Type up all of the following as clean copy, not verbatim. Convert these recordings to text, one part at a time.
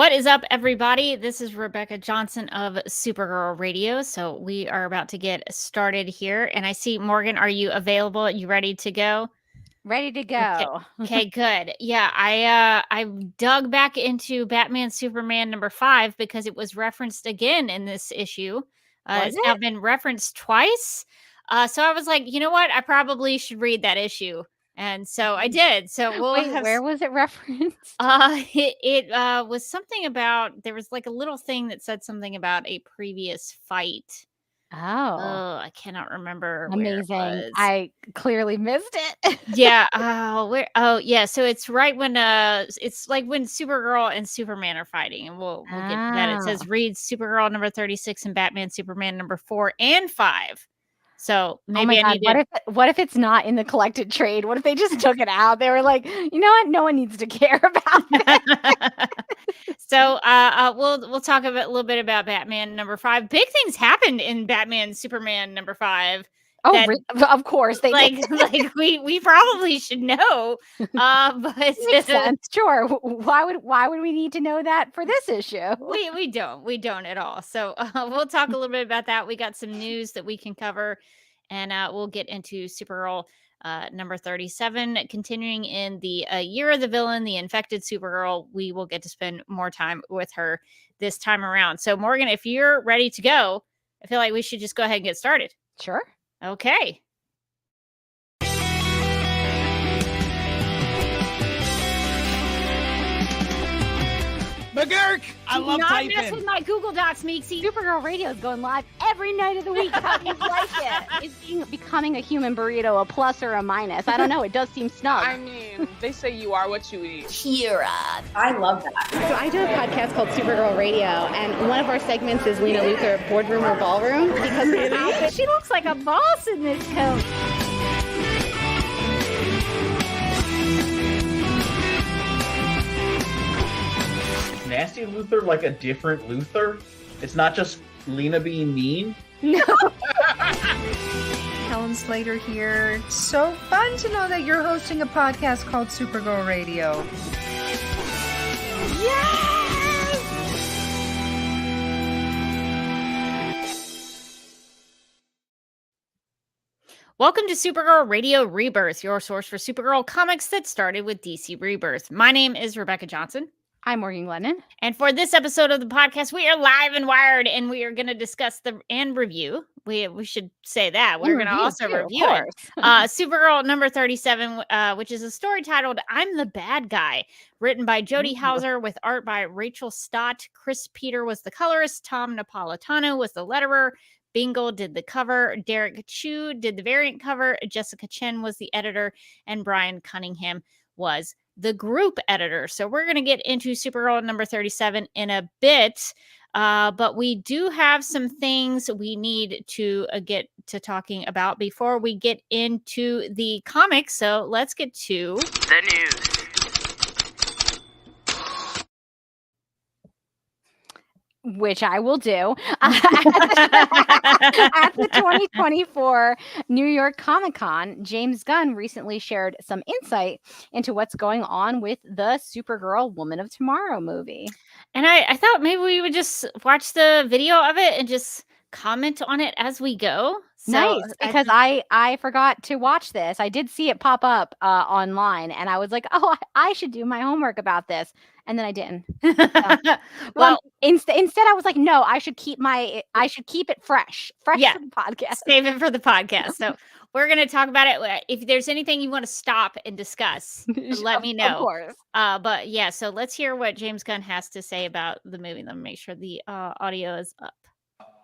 What is up, everybody? This is Rebecca Johnson of Supergirl Radio. So we are about to get started here. And I see, Morgan, are you available? Are you ready to go? Ready to Okay, go. okay, good. Yeah, I dug back into Batman Superman #5 because it was referenced again in this issue. Was It's now it? been referenced twice. So I was like, you know what? I probably should read that issue. And so I did. So we'll Wait, have where was it referenced? it was something about there was like a little thing that said something about a previous fight. Oh, Oh, I cannot remember where it amazing. was. I clearly missed it. Yeah, yeah, so it's right when it's like when Supergirl and Superman are fighting, and we'll get to that. It Oh. says read Supergirl #36 and Batman Superman #4 and 5. So Oh my maybe I God. need to What if it's not in the collected trade? What if they just took it out? They were like, you know what? No one needs to care about it. So we'll talk a little bit about Batman #5. Big things happened in Batman Superman #5 Oh, that of course they like did. like we probably should know. But Makes sense. Sure. Why would we need to know that for this issue? we don't at all. So we'll talk a little bit about that. We got some news that we can cover, and we'll get into Supergirl #37, continuing in the Year of the Villain, the infected Supergirl. We will get to spend more time with her this time around. So Morgan, if you're ready to go, I feel like we should just go ahead and get started. Sure. Okay. McGurk! I love Not typing. mess with my Google Docs, Meeksy. Supergirl Radio is going live every night of the week. How do you like it? Is becoming a human burrito a plus or a minus? I don't know. It does seem snug. I mean, they say you are what you eat. Kira. I love that. So I do a podcast called Supergirl Radio, and one of our segments is Lena Luthor, Boardroom or Ballroom, because really? She looks like a boss in this coat. Nasty Luthor like a different Luthor? It's not just Lena being mean? No. Helen Slater here. So fun to know that you're hosting a podcast called Supergirl Radio. Welcome to Supergirl Radio Rebirth, your source for Supergirl comics that started with DC Rebirth. My name is Rebecca Johnson. I'm Morgan Glennon. And for this episode of the podcast, we are live and wired, and we are going to discuss and review. We should say that. We're going to also review it. Supergirl #37, which is a story titled I'm the Bad Guy, written by Jody Hauser with art by Rachel Stott. Chris Peter was the colorist. Tom Napolitano was the letterer. Bingle did the cover. Derek Chu did the variant cover. Jessica Chen was the editor. And Brian Cunningham was the group editor. So we're going to get into Supergirl #37 in a bit. But we do have some things we need to get to talking about before we get into the comics. So let's get to the news. Which I will do. At the 2024 New York Comic Con, James Gunn recently shared some insight into what's going on with the Supergirl Woman of Tomorrow movie. And I thought maybe we would just watch the video of it and just comment on it as we go. So nice, because I forgot to watch this. I did see it pop up online, and I was like, oh, I should do my homework about this. And then I didn't. So, well, instead I was like, no, I should keep it fresh for the podcast. Save it for the podcast. So we're going to talk about it. If there's anything you want to stop and discuss, let me know. Of course. But yeah, so let's hear what James Gunn has to say about the movie. Let me make sure the audio is up.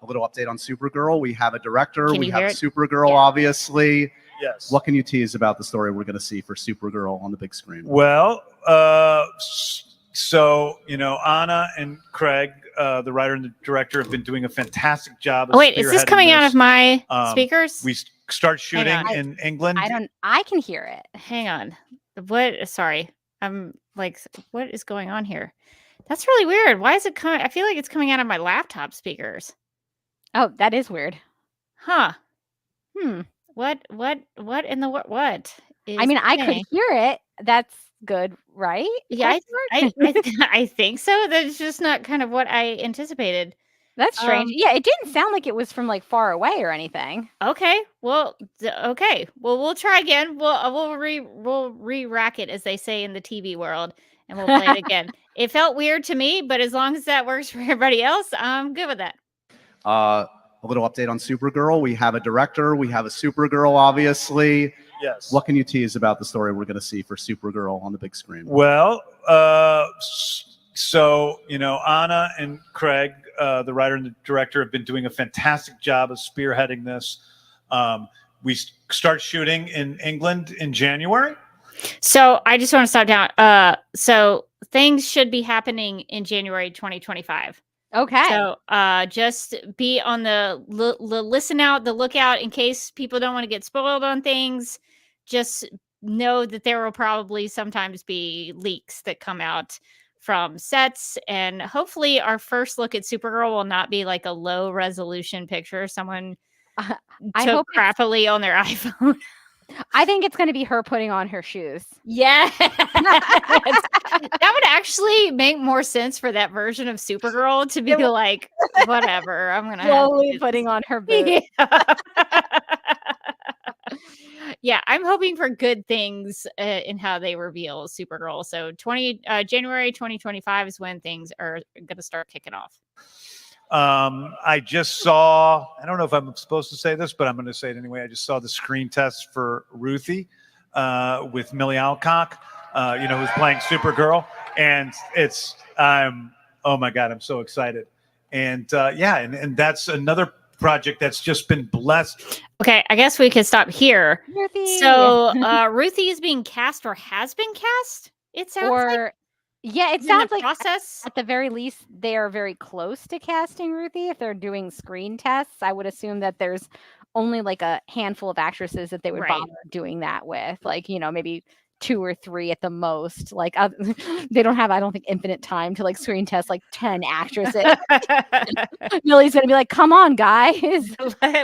A little update on Supergirl. We have a director. Can we you have hear it? Supergirl, obviously. Yes. What can you tease about the story we're going to see for Supergirl on the big screen? Well, so, Anna and Craig, the writer and the director, have been doing a fantastic job. Oh, wait, is this coming out of my speakers? We start shooting in England. I can hear it. Hang on. What? Sorry. I'm like, what is going on here? That's really weird. Why is it coming? I feel like it's coming out of my laptop speakers. Oh, that is weird. Huh. What in the what? I mean, I could hear it. That's good, right? Yeah, I think so. That's just not kind of what I anticipated. That's strange. Yeah, it didn't sound like it was from like far away or anything. Okay. Well, okay. Well, we'll try again. We'll re-rack it, as they say in the TV world, and we'll play it again. It felt weird to me, but as long as that works for everybody else, I'm good with that. A little update on Supergirl. We have a director. We have a Supergirl, obviously. Yes. What can you tease about the story we're going to see for Supergirl on the big screen? Well, so, Anna and Craig, the writer and the director, have been doing a fantastic job of spearheading this. We start shooting in England in January. So I just want to stop down. So things should be happening in January 2025. Okay. So just be on the lookout in case people don't want to get spoiled on things. Just know that there will probably sometimes be leaks that come out from sets, and hopefully our first look at Supergirl will not be like a low resolution picture someone took crappily on their iPhone. I think it's going to be her putting on her shoes. Yeah. That would actually make more sense for that version of Supergirl to be like, whatever, I'm going to slowly putting on her boots. Yeah, I'm hoping for good things in how they reveal Supergirl. So January 2025 is when things are going to start kicking off. I just saw, I don't know if I'm supposed to say this, but I'm going to say it anyway. I just saw the screen test for Ruthie with Millie Alcock, who's playing Supergirl. And oh my God, I'm so excited. And and that's another project that's just been blessed. Okay, I guess we could stop here. Ruthie. So Ruthie is being cast or has been cast, it sounds like. Yeah, it sounds like process. At the very least, they are very close to casting Ruthie. If they're doing screen tests, I would assume that there's only like a handful of actresses that they would bother doing that with. Like, maybe 2 or 3 at the most. Like they don't have, I don't think, infinite time to like screen test like 10 actresses. Millie's gonna be like, come on, guys.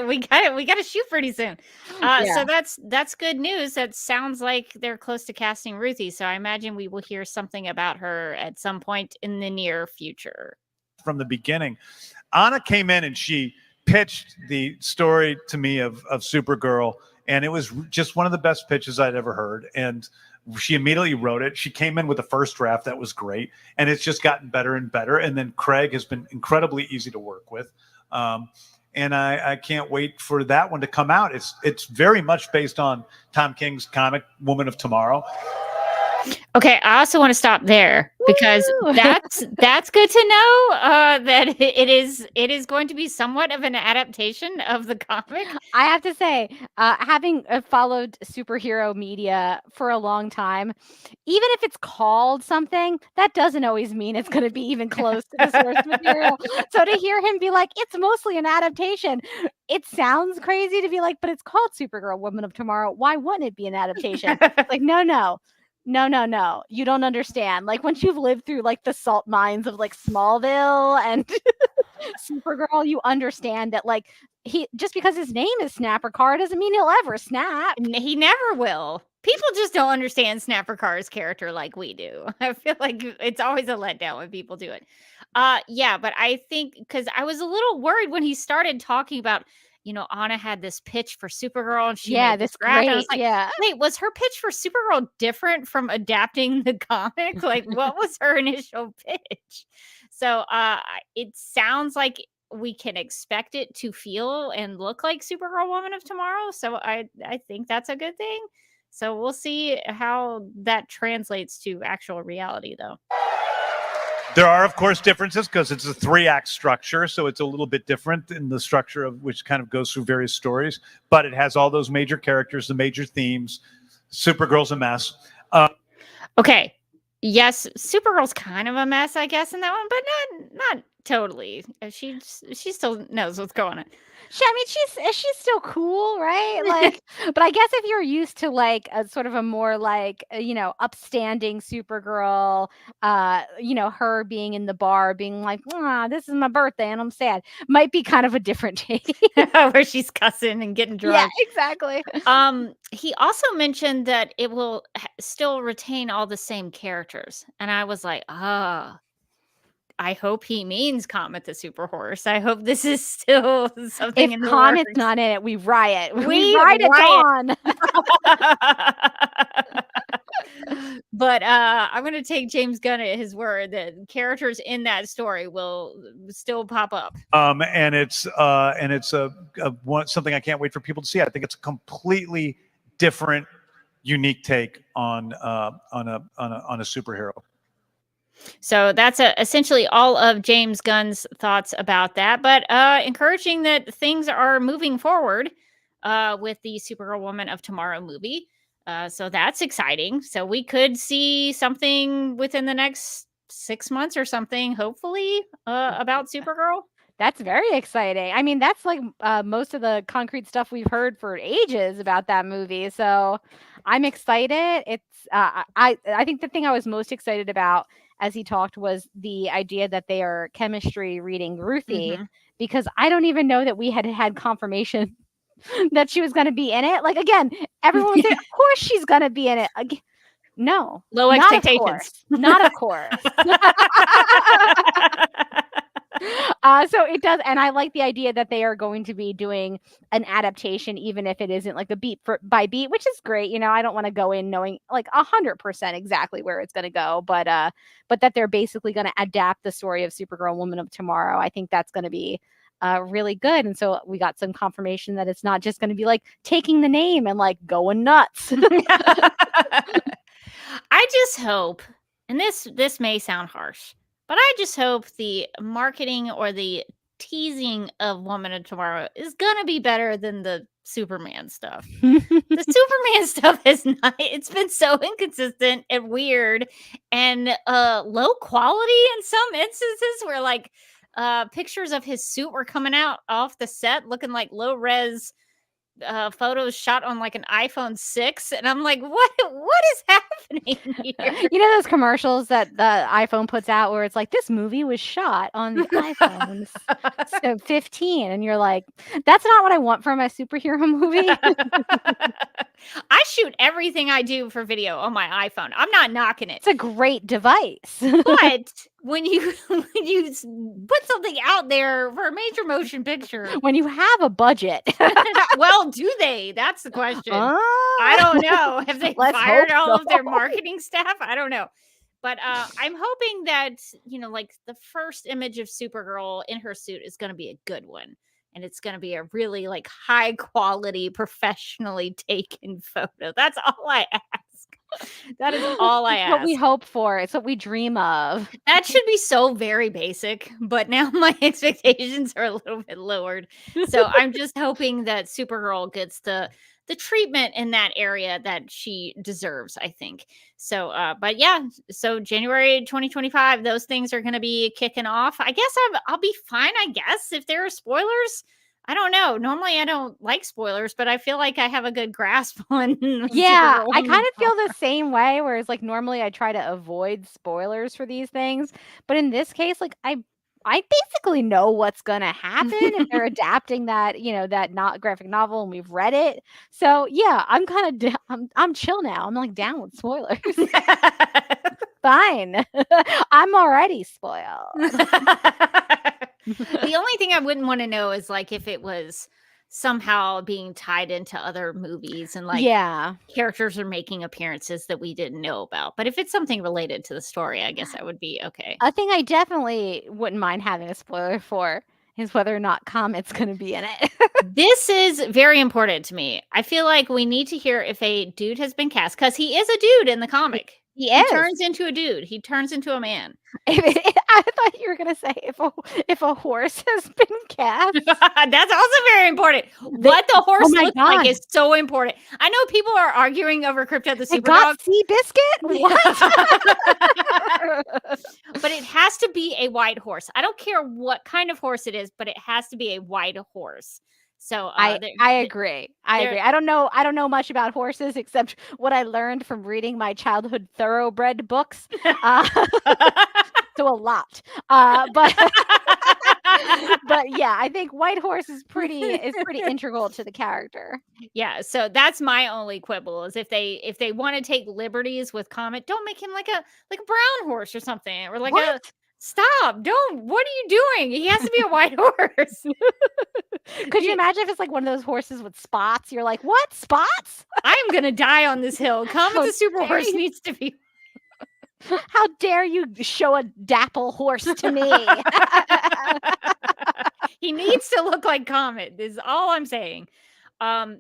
we got to shoot pretty soon. So that's good news. That sounds like they're close to casting Ruthie. So I imagine we will hear something about her at some point in the near future. From the beginning, Anna came in and she pitched the story to me of Supergirl. And it was just one of the best pitches I'd ever heard. And she immediately wrote it. She came in with the first draft. That was great. And it's just gotten better and better. And then Craig has been incredibly easy to work with. And I can't wait for that one to come out. It's very much based on Tom King's comic, Woman of Tomorrow. Okay, I also want to stop there because that's good to know that it is going to be somewhat of an adaptation of the comic. I have to say, having followed superhero media for a long time, even if it's called something, that doesn't always mean it's going to be even close to the source material. So to hear him be like, it's mostly an adaptation, it sounds crazy to be like, but it's called Supergirl, Woman of Tomorrow. Why wouldn't it be an adaptation? Like, no. You don't understand. Like once you've lived through like the salt mines of like Smallville and Supergirl, you understand that like he just because his name is Snapper Carr doesn't mean he'll ever snap. He never will. People just don't understand Snapper Carr's character like we do. I feel like it's always a letdown when people do it. But I think because I was a little worried when he started talking about, Anna had this pitch for Supergirl and she made this great. I was like, wait, was her pitch for Supergirl different from adapting the comic? Like, what was her initial pitch? So it sounds like we can expect it to feel and look like Supergirl, Woman of Tomorrow. So I think that's a good thing. So we'll see how that translates to actual reality, though. There are, of course, differences because it's a 3-act structure, so it's a little bit different in the structure of which kind of goes through various stories. But it has all those major characters, the major themes. Supergirl's a mess. Okay. Yes, Supergirl's kind of a mess, I guess, in that one, but Totally. She still knows what's going on. She's still cool, right? Like, but I guess if you're used to like a sort of a more like upstanding Supergirl, her being in the bar, being like, this is my birthday and I'm sad, might be kind of a different take. Where she's cussing and getting drunk. Yeah, exactly. He also mentioned that it will still retain all the same characters, and I was like, I hope he means Comet the Super Horse. I hope this is still something. If Comet's not in it, we riot. We riot on. But I'm going to take James Gunn at his word that characters in that story will still pop up. And it's something I can't wait for people to see. I think it's a completely different, unique take on a superhero. So that's essentially all of James Gunn's thoughts about that, but encouraging that things are moving forward with the Supergirl Woman of Tomorrow movie. So that's exciting. So we could see something within the next 6 months or something, hopefully, about Supergirl. That's very exciting. I mean, that's like most of the concrete stuff we've heard for ages about that movie. So I'm excited. It's I think the thing I was most excited about as he talked was the idea that they are chemistry reading Ruthie, because I don't even know that we had confirmation that she was going to be in it. Like, again, everyone would say, of course she's going to be in it. No. Low expectations. Not of course. So it does, and I like the idea that they are going to be doing an adaptation, even if it isn't like a beat by beat, which is great. I don't want to go in knowing like 100% exactly where it's going to go, but that they're basically going to adapt the story of Supergirl Woman of Tomorrow. I think that's going to be really good, and so we got some confirmation that it's not just going to be like taking the name and like going nuts. I just hope, and this may sound harsh, but I just hope the marketing or the teasing of Woman of Tomorrow is going to be better than the Superman stuff. The Superman stuff it's been so inconsistent and weird and low quality in some instances where like pictures of his suit were coming out off the set looking like low res photos shot on like an iPhone 6, and I'm like, what is happening here? Those commercials that the iPhone puts out where it's like, this movie was shot on the iPhones so 15, and you're like, that's not what I want for my superhero movie. I shoot everything I do for video on my iPhone. I'm not knocking it. It's a great device. But when you put something out there for a major motion picture, when you have a budget, well, do they? That's the question. I don't know. Have they fired all of their marketing staff? I don't know. But I'm hoping that, like the first image of Supergirl in her suit is going to be a good one. And it's going to be a really like high quality, professionally taken photo. That's all I ask. That is all I ask. What we hope for. It's what we dream of. That should be so very basic, but now my expectations are a little bit lowered. So I'm just hoping that Supergirl gets the treatment in that area that she deserves, I think. So, but yeah, so January 2025, those things are going to be kicking off. I guess I'll be fine, I guess, if there are spoilers. I don't know. Normally I don't like spoilers, but I feel like I have a good grasp on. Yeah, I kind of feel the same way, whereas like normally I try to avoid spoilers for these things. But in this case, like I basically know what's going to happen if they're adapting that, that not graphic novel and we've read it. So yeah, I'm kind of, I'm chill now. I'm like down with spoilers. Fine. I'm already spoiled. The only thing I wouldn't want to know is like if it was somehow being tied into other movies and like characters are making appearances that we didn't know about. But if it's something related to the story, I guess I would be okay. A thing I definitely wouldn't mind having a spoiler for is whether or not Comet's going to be in it. This is very important to me. I feel like we need to hear if a dude has been cast, because he is a dude in the comic. He He is. turns into a dude. He turns into a man. I thought you were gonna say if a horse has been cast. That's also very important. What the horse looks like is so important. I know people are arguing over Crypto the Superdog. Got Seabiscuit? What? But it has to be a white horse. I don't care what kind of horse it is, but it has to be a white horse. So I agree. I agree. I don't know much about horses except what I learned from reading my childhood thoroughbred books. So a lot. But yeah, I think white horse is pretty integral to the character. Yeah, so that's my only quibble is if they want to take liberties with Comet, don't make him like a brown horse or something, or like a stop. Don't. What are you doing? He has to be a white horse. Could you imagine if it's like one of those horses with spots? You're like, what spots? I'm gonna die on this hill. Comet the super horse needs to be. How dare you show a dapple horse to me? He needs to look like Comet. Is all I'm saying.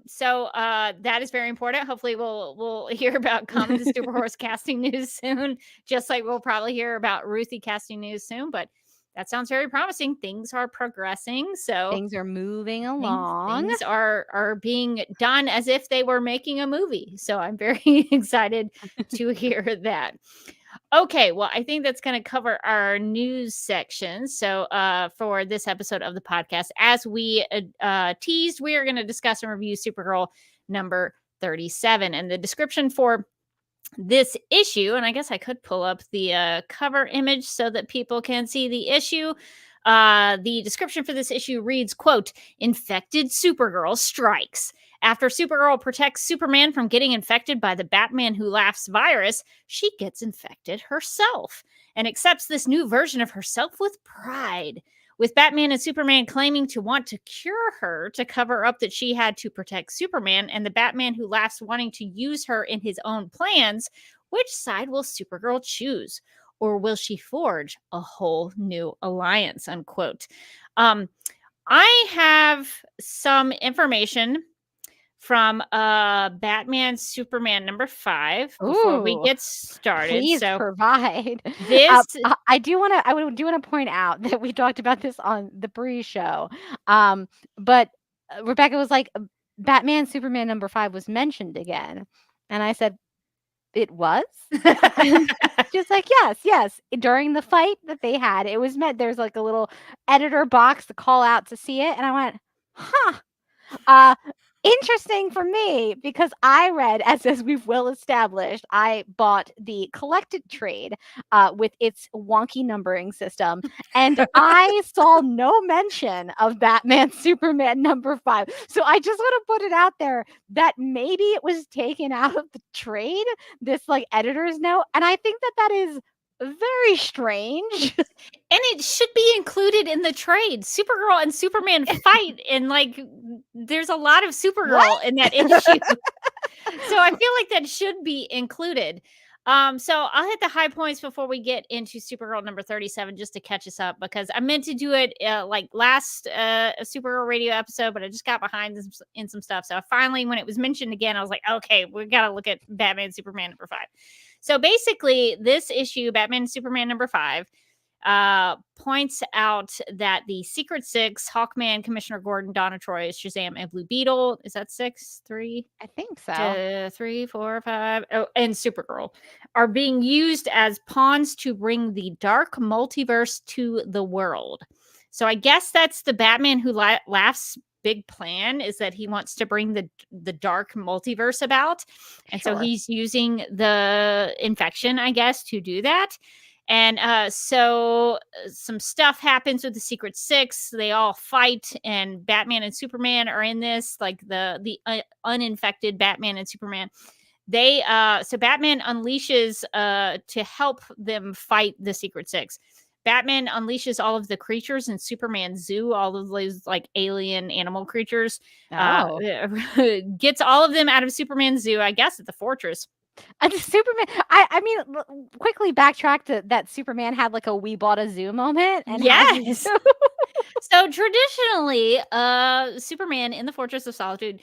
So that is very important. Hopefully we'll hear about Comet the Super Horse casting news soon, just like we'll probably hear about Ruthie casting news soon. But that sounds very promising. Things are progressing. So things are moving along. Things are being done as if they were making a movie. So I'm very excited to hear that. Okay, well, I think that's going to cover our news section. So for this episode of the podcast, as we teased, we are going to discuss and review Supergirl number 37. And the description for this issue, and I guess I could pull up the cover image so that people can see the issue. The description for this issue reads, quote, "Infected Supergirl strikes. After Supergirl protects Superman from getting infected by the Batman Who Laughs virus, she gets infected herself and accepts this new version of herself with pride. With Batman and Superman claiming to want to cure her to cover up that she had to protect Superman, and the Batman Who Laughs wanting to use her in his own plans, which side will Supergirl choose? Or will she forge a whole new alliance?" Unquote. I have some information from Batman Superman number 5 before we get started. Please provide. This I do want to point out that we talked about this on the pre-show. But Rebecca was like, Batman Superman number 5 was mentioned again. And I said, it was? Just like, yes. During the fight that they had, it was meant. There's like a little editor box to call out to see it. And I went, huh. Interesting for me, because I read, as we've well established, I bought the collected trade with its wonky numbering system, and I saw no mention of Batman Superman number 5. So I just want to put it out there that maybe it was taken out of the trade, this like editor's note, and I think that is very strange. And it should be included in the trade. Supergirl and Superman fight, and like there's a lot of Supergirl in that issue. So I feel like that should be included. So I'll hit the high points before we get into Supergirl number 37 just to catch us up, because I meant to do it like last Supergirl Radio episode, but I just got behind in some stuff. So finally, when it was mentioned again, I was like, okay, we got to look at Batman Superman number 5. So basically, this issue, Batman Superman number 5, points out that the Secret Six, Hawkman, Commissioner Gordon, Donna Troy, Shazam, and Blue Beetle, is that 6? 3? I think so. 3, 4, 5. Oh, and Supergirl are being used as pawns to bring the dark multiverse to the world. So I guess that's the Batman Who Laughs big plan, is that he wants to bring the dark multiverse about. And so he's using the infection, I guess, to do that. And so some stuff happens with the Secret Six. They all fight, and Batman and Superman are in this, like the uninfected Batman and Superman. They so Batman unleashes to help them fight the Secret Six. Batman unleashes all of the creatures in Superman's zoo, all of those like alien animal creatures. Gets all of them out of Superman's zoo, I guess, at the fortress. And Superman, I mean, quickly backtrack to that Superman had like a "we bought a zoo" moment. And yes. So traditionally, Superman in the Fortress of Solitude,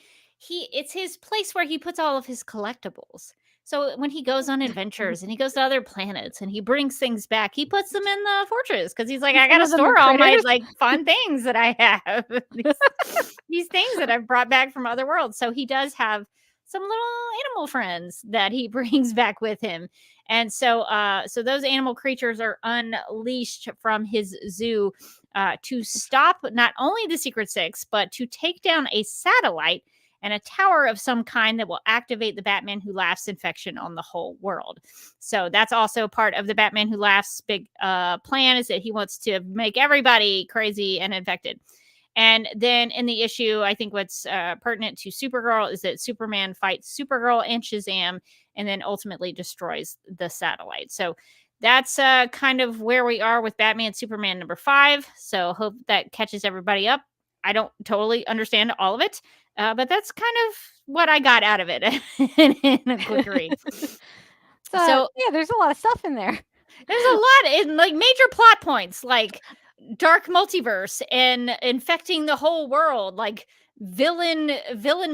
it's his place where he puts all of his collectibles. So when he goes on adventures and he goes to other planets and he brings things back, he puts them in the fortress because he's like, I got to store all my like fun things that I have, these things that I've brought back from other worlds. So he does have some little animal friends that he brings back with him. And so so those animal creatures are unleashed from his zoo to stop not only the Secret Six, but to take down a satellite and a tower of some kind that will activate the Batman Who Laughs infection on the whole world. So that's also part of the Batman Who Laughs big plan, is that he wants to make everybody crazy and infected. And then in the issue, I think what's pertinent to Supergirl is that Superman fights Supergirl and Shazam and then ultimately destroys the satellite. So that's kind of where we are with Batman Superman number 5. So hope that catches everybody up. I don't totally understand all of it, but that's kind of what I got out of it in a quick read. So yeah, there's a lot of stuff in there. There's a lot in like major plot points, like dark multiverse and infecting the whole world, like villain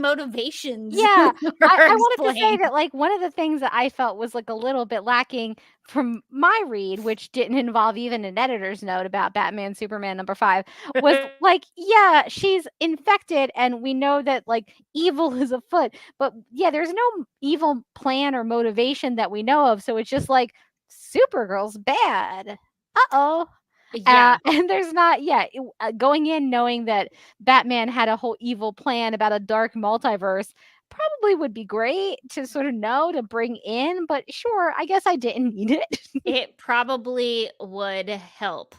motivations. Yeah, I wanted to say that like one of the things that I felt was like a little bit lacking from my read, which didn't involve even an editor's note about Batman Superman number 5, was like, yeah, she's infected and we know that like evil is afoot, but yeah, there's no evil plan or motivation that we know of, so it's just like Supergirl's bad. Uh-oh. Yeah. And there's not, going in knowing that Batman had a whole evil plan about a dark multiverse probably would be great to sort of know to bring in, but sure, I guess I didn't need it. It probably would help.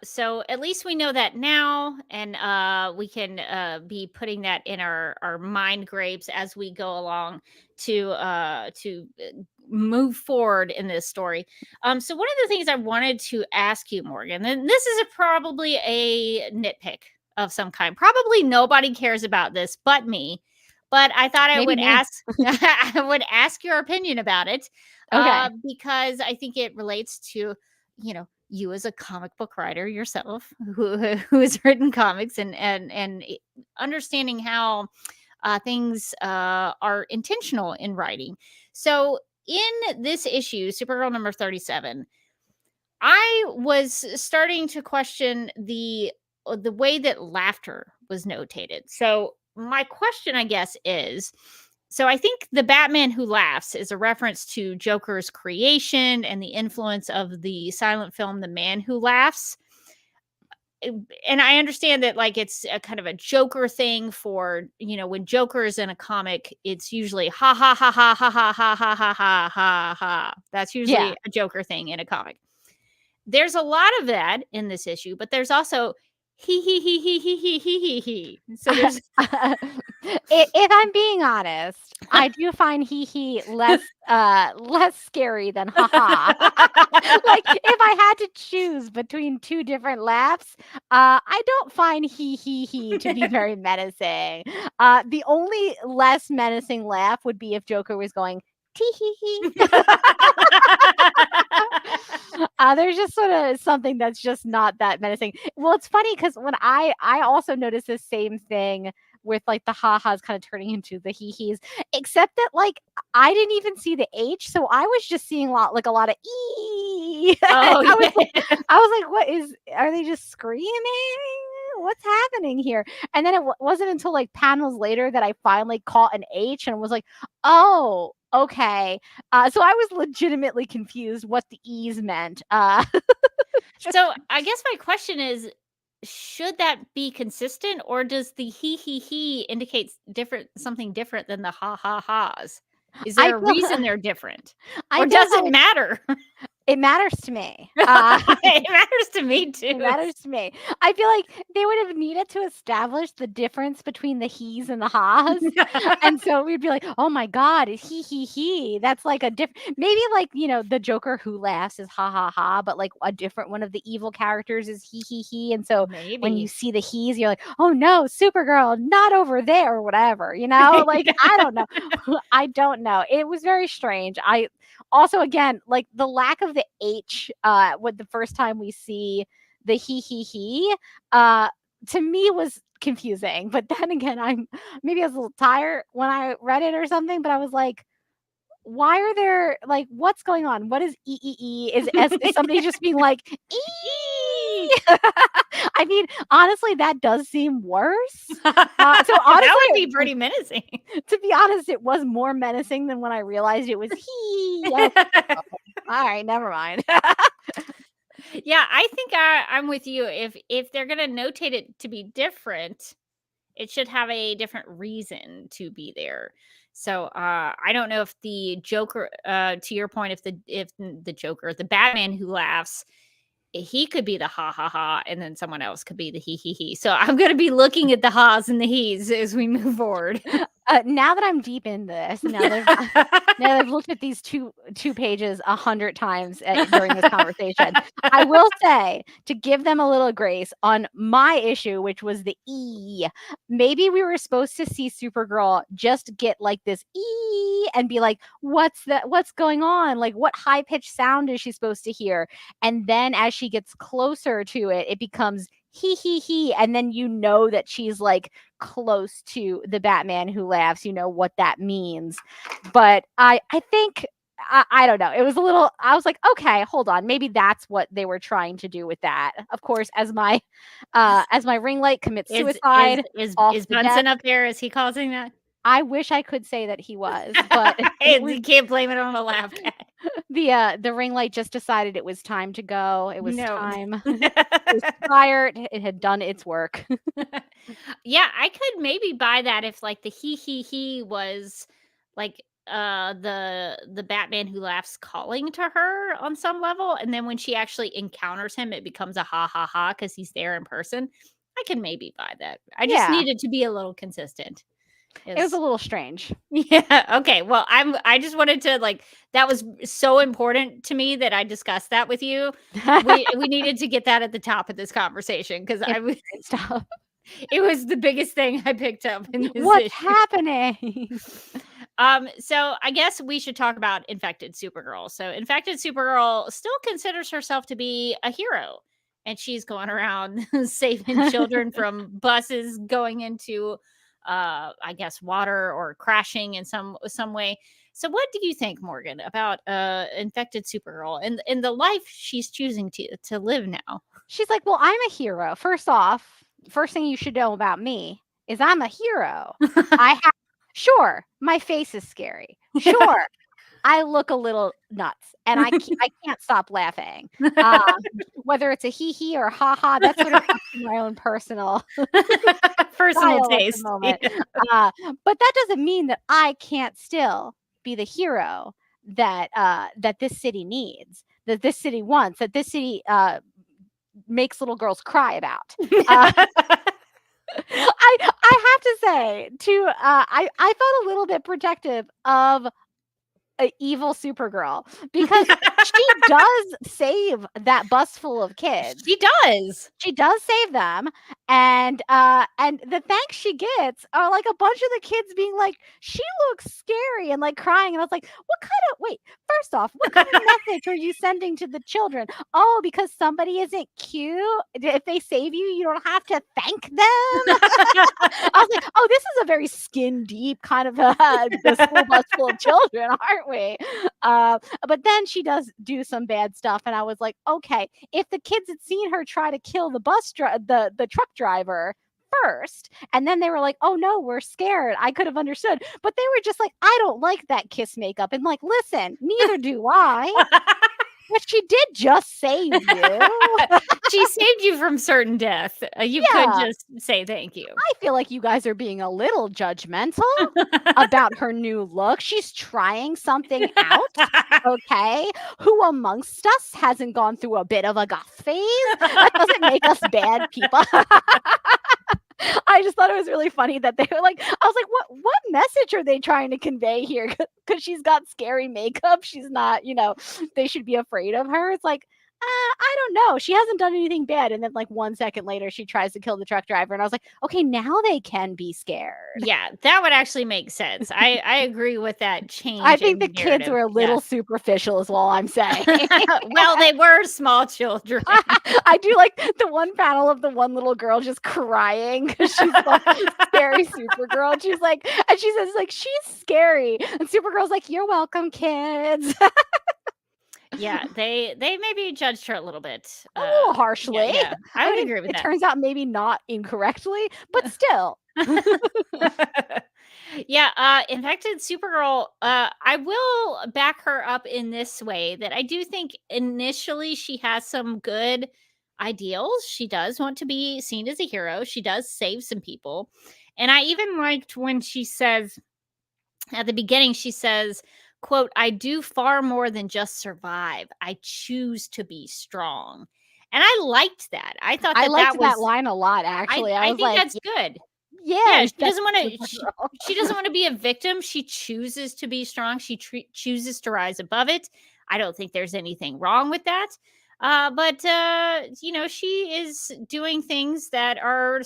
So at least we know that now, and we can be putting that in our mind grapes as we go along to move forward in this story. So one of the things I wanted to ask you, Morgan, and this is probably a nitpick of some kind. Probably nobody cares about this but me. But I thought I would ask I would ask your opinion about it. Okay. Because I think it relates to, you as a comic book writer yourself who has written comics and understanding how things are intentional in writing. So in this issue, Supergirl number 37, I was starting to question the way that laughter was notated. So my question, I guess, is, so I think the Batman Who Laughs is a reference to Joker's creation and the influence of the silent film The Man Who Laughs. And I understand that like it's a kind of a Joker thing for, when Joker is in a comic, it's usually ha ha ha ha ha ha ha ha ha ha ha ha. That's usually a Joker thing in a comic. There's a lot of that in this issue, but there's also he. So there's if I'm being honest, I do find he less scary than haha. Like if I had to choose between two different laughs, I don't find he to be very menacing. The only less menacing laugh would be if Joker was going tee hee hee. There's just sort of something that's just not that menacing. Well, it's funny because when I also noticed the same thing with like the ha-has kind of turning into the hee-hees, except that like I didn't even see the H, so I was just seeing a lot of E. I was like, are they just screaming? What's happening here? And then it wasn't until like panels later that I finally caught an H and was like, oh, okay. So I was legitimately confused what the E's meant. So I guess my question is, should that be consistent, or does the he indicate something different than the ha ha ha's? Is there a reason they're different? Or does it matter? It matters to me. It matters to me too. It matters to me. I feel like they would have needed to establish the difference between the he's and the ha's. And so we'd be like, oh my God, it's he. That's like a different, maybe like, the Joker Who Laughs is ha ha ha, but like a different one of the evil characters is he. And so when you see the he's, you're like, oh no, Supergirl, not over there or whatever, like, I don't know. I don't know. It was very strange. Also, again, like the lack of the H with the first time we see the he to me was confusing. But then again, maybe I was a little tired when I read it or something, but I was like, why are there like what's going on? What is EEE? Is somebody just being like E? I mean, honestly, that does seem worse. So honestly, that would be pretty menacing. To be honest, it was more menacing than when I realized it was he. All right, never mind. Yeah, I think I'm with you. If they're gonna notate it to be different, it should have a different reason to be there. So I don't know if the Joker, to your point, if the Joker, the Batman who laughs, he could be the ha ha ha, and then someone else could be the he he he. So I'm going to be looking at the ha's and the he's as we move forward. Now that I'm deep in this, now that I've looked at these two pages 100 times during this conversation, I will say, to give them a little grace on my issue, which was the E. Maybe we were supposed to see Supergirl just get like this E and be like, what's going on? Like, what high pitched sound is she supposed to hear? And then as she gets closer to it, it becomes he, and then you know that she's like close to the Batman who laughs. You know what that means. But I think I don't know. It was a little. I was like, okay, hold on. Maybe that's what they were trying to do with that. Of course, as my ring light commits suicide, is Bunsen up there? Is he causing that? I wish I could say that he was, but you can't blame it on the laugh cat. The ring light just decided it was time to go. It was time. It was tired. It had done its work. Yeah, I could maybe buy that if like the he was like the Batman who laughs calling to her on some level, and then when she actually encounters him, it becomes a ha ha ha because he's there in person. I can maybe buy that. I just needed to be a little consistent. It was a little strange. Yeah. Okay. Well, I just wanted to like, that was so important to me that I discussed that with you. We needed to get that at the top of this conversation because it was the biggest thing I picked up in this What's issue. happening? So I guess we should talk about Infected Supergirl. So Infected Supergirl still considers herself to be a hero, and she's going around saving children from buses going into I guess water or crashing in some way. So what do you think, Morgan, about Infected Supergirl and the life she's choosing to live now? She's like, well, I'm a hero. First off, first thing you should know about me is I'm a hero. Sure, my face is scary. Sure, I look a little nuts, and I can't stop laughing. Whether it's a he or ha ha, that's sort of my own personal taste moment. Yeah. But that doesn't mean that I can't still be the hero that this city needs, that this city wants, that this city makes little girls cry about. I have to say too, I felt a little bit protective of evil Supergirl because she does save that bus full of kids. She does save them, and the thanks she gets are like a bunch of the kids being like, she looks scary and like crying, and I was like, first off, what kind of message are you sending to the children? Oh, because somebody isn't cute, if they save you, you don't have to thank them. I was like, oh, this is a very skin deep kind of the school bus full of children, aren't we? But then she does do some bad stuff, and I was like, okay, if the kids had seen her try to kill the the truck driver first, and then they were like, oh no, we're scared, I could have understood. But they were just like, I don't like that kiss makeup, and like, listen, neither do I. But she did just save you. She saved you from certain death. You could just say thank you. I feel like you guys are being a little judgmental about her new look. She's trying something out. Okay. Who amongst us hasn't gone through a bit of a goth phase? That doesn't make us bad people. I just thought it was really funny that they were like, I was like, what message are they trying to convey here? Because she's got scary makeup. She's not, they should be afraid of her. It's like, I don't know. She hasn't done anything bad. And then like 1 second later, she tries to kill the truck driver. And I was like, okay, now they can be scared. Yeah, that would actually make sense. I agree with that change. I think the narrative. kids were a little superficial is all I'm saying. Well, they were small children. I do like the one panel of the one little girl just crying because she's like scary Supergirl. And she's like, and she says like, she's scary. And Supergirl's like, you're welcome, kids. Yeah, they maybe judged her a little bit. A little harshly. Yeah, I would mean, agree with it that. turns out maybe not incorrectly, but still. Yeah, in fact, in Supergirl, I will back her up in this way that I do think initially she has some good ideals. She does want to be seen as a hero. She does save some people. And I even liked when she says at the beginning, she says, quote, I do far more than just survive. I choose to be strong. And I liked that. I thought I liked that was that line a lot, actually. I was think like, that's good. Yeah, she doesn't want to. She doesn't want to be a victim. She chooses to be strong. She chooses to rise above it. I don't think there's anything wrong with that. But she is doing things that are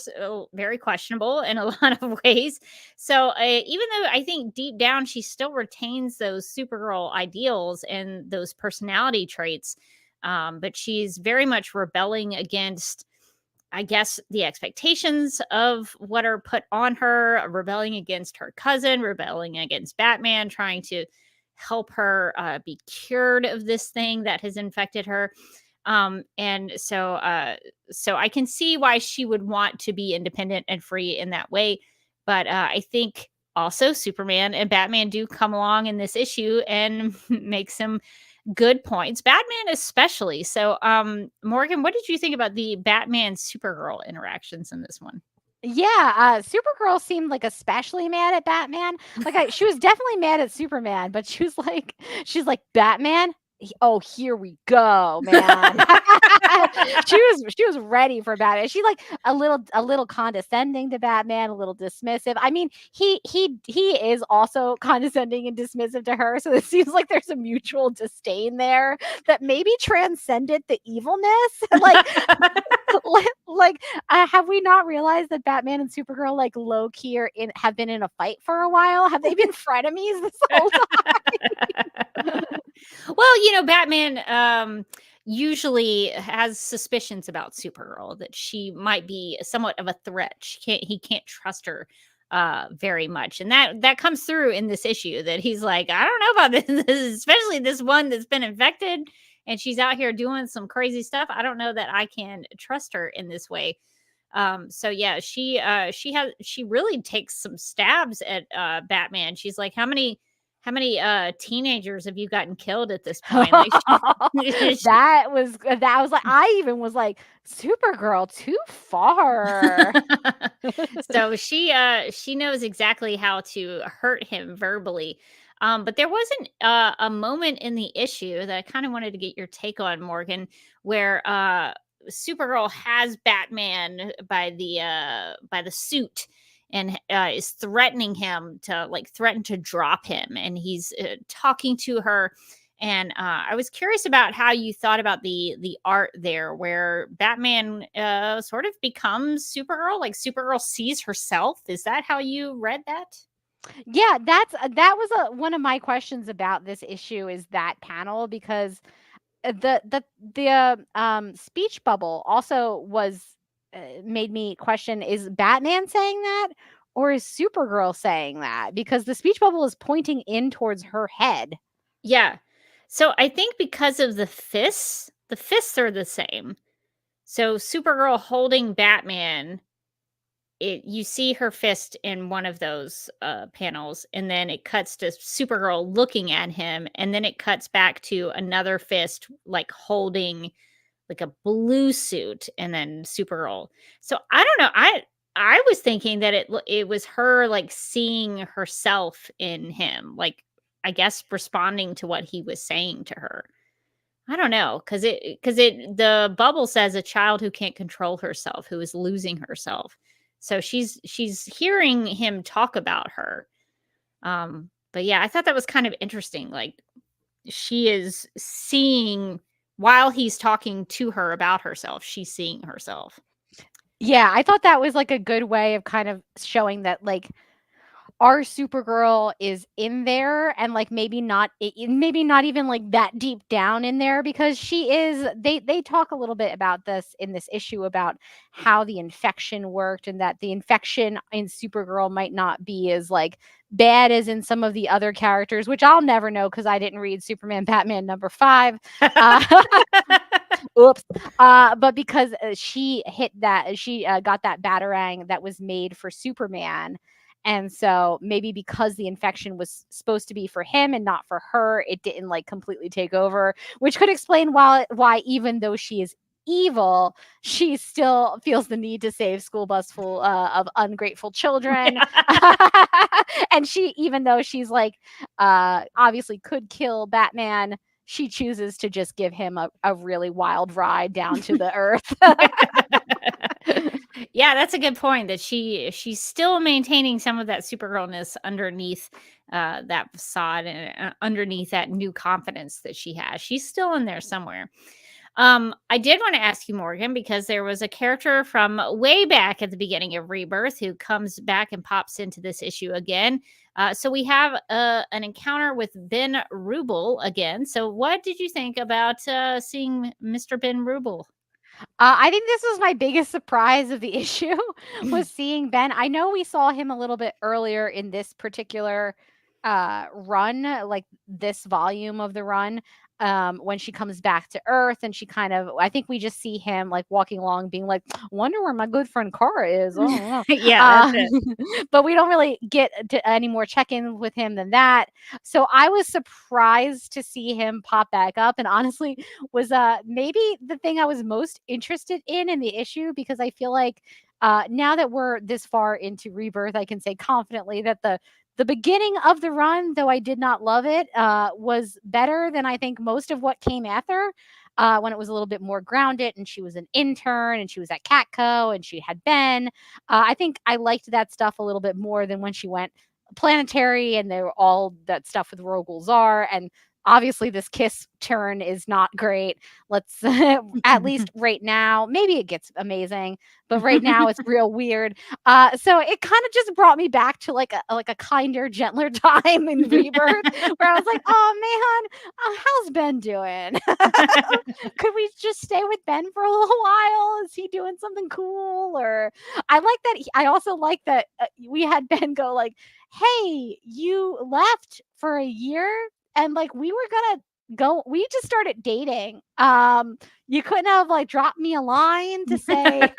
very questionable in a lot of ways. So even though I think deep down she still retains those Supergirl ideals and those personality traits, but she's very much rebelling against, I guess, the expectations of what are put on her, rebelling against her cousin, rebelling against Batman, trying to help her be cured of this thing that has infected her. And so I can see why she would want to be independent and free in that way. But I think also Superman and Batman do come along in this issue and make some good points. Batman especially. So, Morgan, what did you think about the Batman Supergirl interactions in this one? Yeah, Supergirl seemed like especially mad at Batman. Like she was definitely mad at Superman, but she's like Batman. Oh, here we go, man. she was ready for Batman. She like a little condescending to Batman, a little dismissive. I mean, he is also condescending and dismissive to her, so it seems like there's a mutual disdain there that maybe transcended the evilness. Have we not realized that Batman and Supergirl like low key have been in a fight for a while? Have they been frenemies this whole time? Well, Batman usually has suspicions about Supergirl that she might be somewhat of a threat. He can't trust her very much, and that comes through in this issue. That he's like, I don't know about this, especially this one that's been infected, and she's out here doing some crazy stuff. I don't know that I can trust her in this way. So yeah, she really takes some stabs at Batman. She's like, how many teenagers have you gotten killed at this point? Like, that was like, I even was like, Supergirl, too far. So she knows exactly how to hurt him verbally. But there wasn't a moment in the issue that I kind of wanted to get your take on, Morgan, where Supergirl has Batman by the suit and is threatening him threaten to drop him, and he's talking to her. And I was curious about how you thought about the art there, where Batman sort of becomes Supergirl, like Supergirl sees herself. Is that how you read that? Yeah, that was one of my questions about this issue, is that panel, because the speech bubble also was made me question, is Batman saying that or is Supergirl saying that? Because the speech bubble is pointing in towards her head. Yeah. So I think because of the fists are the same. So Supergirl holding Batman, you see her fist in one of those panels, and then it cuts to Supergirl looking at him, and then it cuts back to another fist like holding like a blue suit, and then Supergirl. So I don't know. I was thinking that it was her like seeing herself in him, like I guess responding to what he was saying to her. I don't know, because the bubble says a child who can't control herself, who is losing herself. So she's hearing him talk about her. But yeah, I thought that was kind of interesting. Like she is seeing while he's talking to her about herself, she's seeing herself. Yeah, I thought that was like a good way of kind of showing that like our Supergirl is in there, and like maybe not even like that deep down in there, because she is. They talk a little bit about this in this issue about how the infection worked, and that the infection in Supergirl might not be as like bad as in some of the other characters, which I'll never know because I didn't read Superman Batman #5. Oops. But because she got that Batarang that was made for Superman. And so maybe because the infection was supposed to be for him and not for her, it didn't like completely take over, which could explain why even though she is evil, she still feels the need to save school bus full of ungrateful children. And even though she's like obviously could kill Batman, she chooses to just give him a really wild ride down to the earth. Yeah, that's a good point, that she's still maintaining some of that Supergirlness underneath that facade and underneath that new confidence that she has. She's still in there somewhere. I did want to ask you, Morgan, because there was a character from way back at the beginning of Rebirth who comes back and pops into this issue again. So we have an encounter with Ben Rubel again. So what did you think about seeing Mr. Ben Rubel? I think this was my biggest surprise of the issue was seeing Ben. I know we saw him a little bit earlier in this particular run, like this volume of the run, when she comes back to Earth, and I think we just see him like walking along being like, wonder where my good friend Kara is. Oh, yeah, that's it. But we don't really get to any more check-in with him than that. So I was surprised to see him pop back up, and honestly was maybe the thing I was most interested in the issue, because I feel like now that we're this far into Rebirth, I can say confidently that the beginning of the run, though I did not love it, was better than I think most of what came after, when it was a little bit more grounded, and she was an intern, and she was at Catco, and she had Ben. I think I liked that stuff a little bit more than when she went planetary, and there were all that stuff with Rogol Zar, and obviously this kiss turn is not great. Let's at least right now, maybe it gets amazing, but right now it's real weird. So it kind of just brought me back to like a kinder, gentler time in Rebirth, where I was like, oh man, how's Ben doing? Could we just stay with Ben for a little while? Is he doing something cool? Or I like that. I also like that we had Ben go like, hey, you left for a year, and like we were gonna go, we just started dating. You couldn't have like dropped me a line to say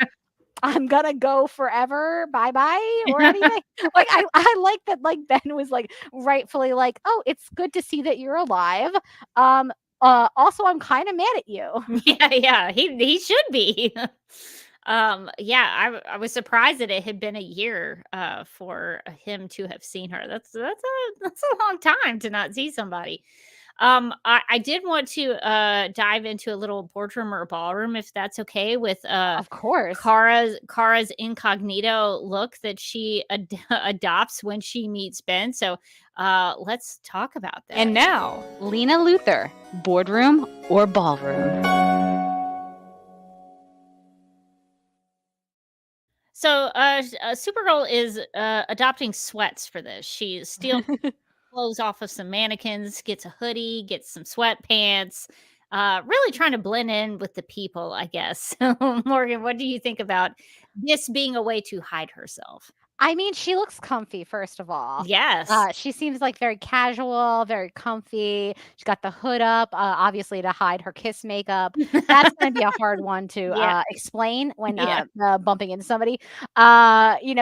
I'm gonna go forever, bye or anything. Like I like that, like Ben was like rightfully like, oh, it's good to see that you're alive. Also I'm kind of mad at you. Yeah, he should be. Yeah, I was surprised that it had been a year for him to have seen her. That's a long time to not see somebody. I did want to dive into a little boardroom or ballroom, if that's okay, with Of course. Kara's incognito look that she adopts when she meets Ben. So let's talk about that. And now, Lena Luthor, boardroom or ballroom. So Supergirl is adopting sweats for this. She steals clothes off of some mannequins, gets a hoodie, gets some sweatpants, really trying to blend in with the people, I guess. Morgan, what do you think about this being a way to hide herself? I mean, she looks comfy, first of all. Yes. She seems like very casual, very comfy. She's got the hood up, obviously to hide her kiss makeup. That's going to be a hard one to explain when bumping into somebody.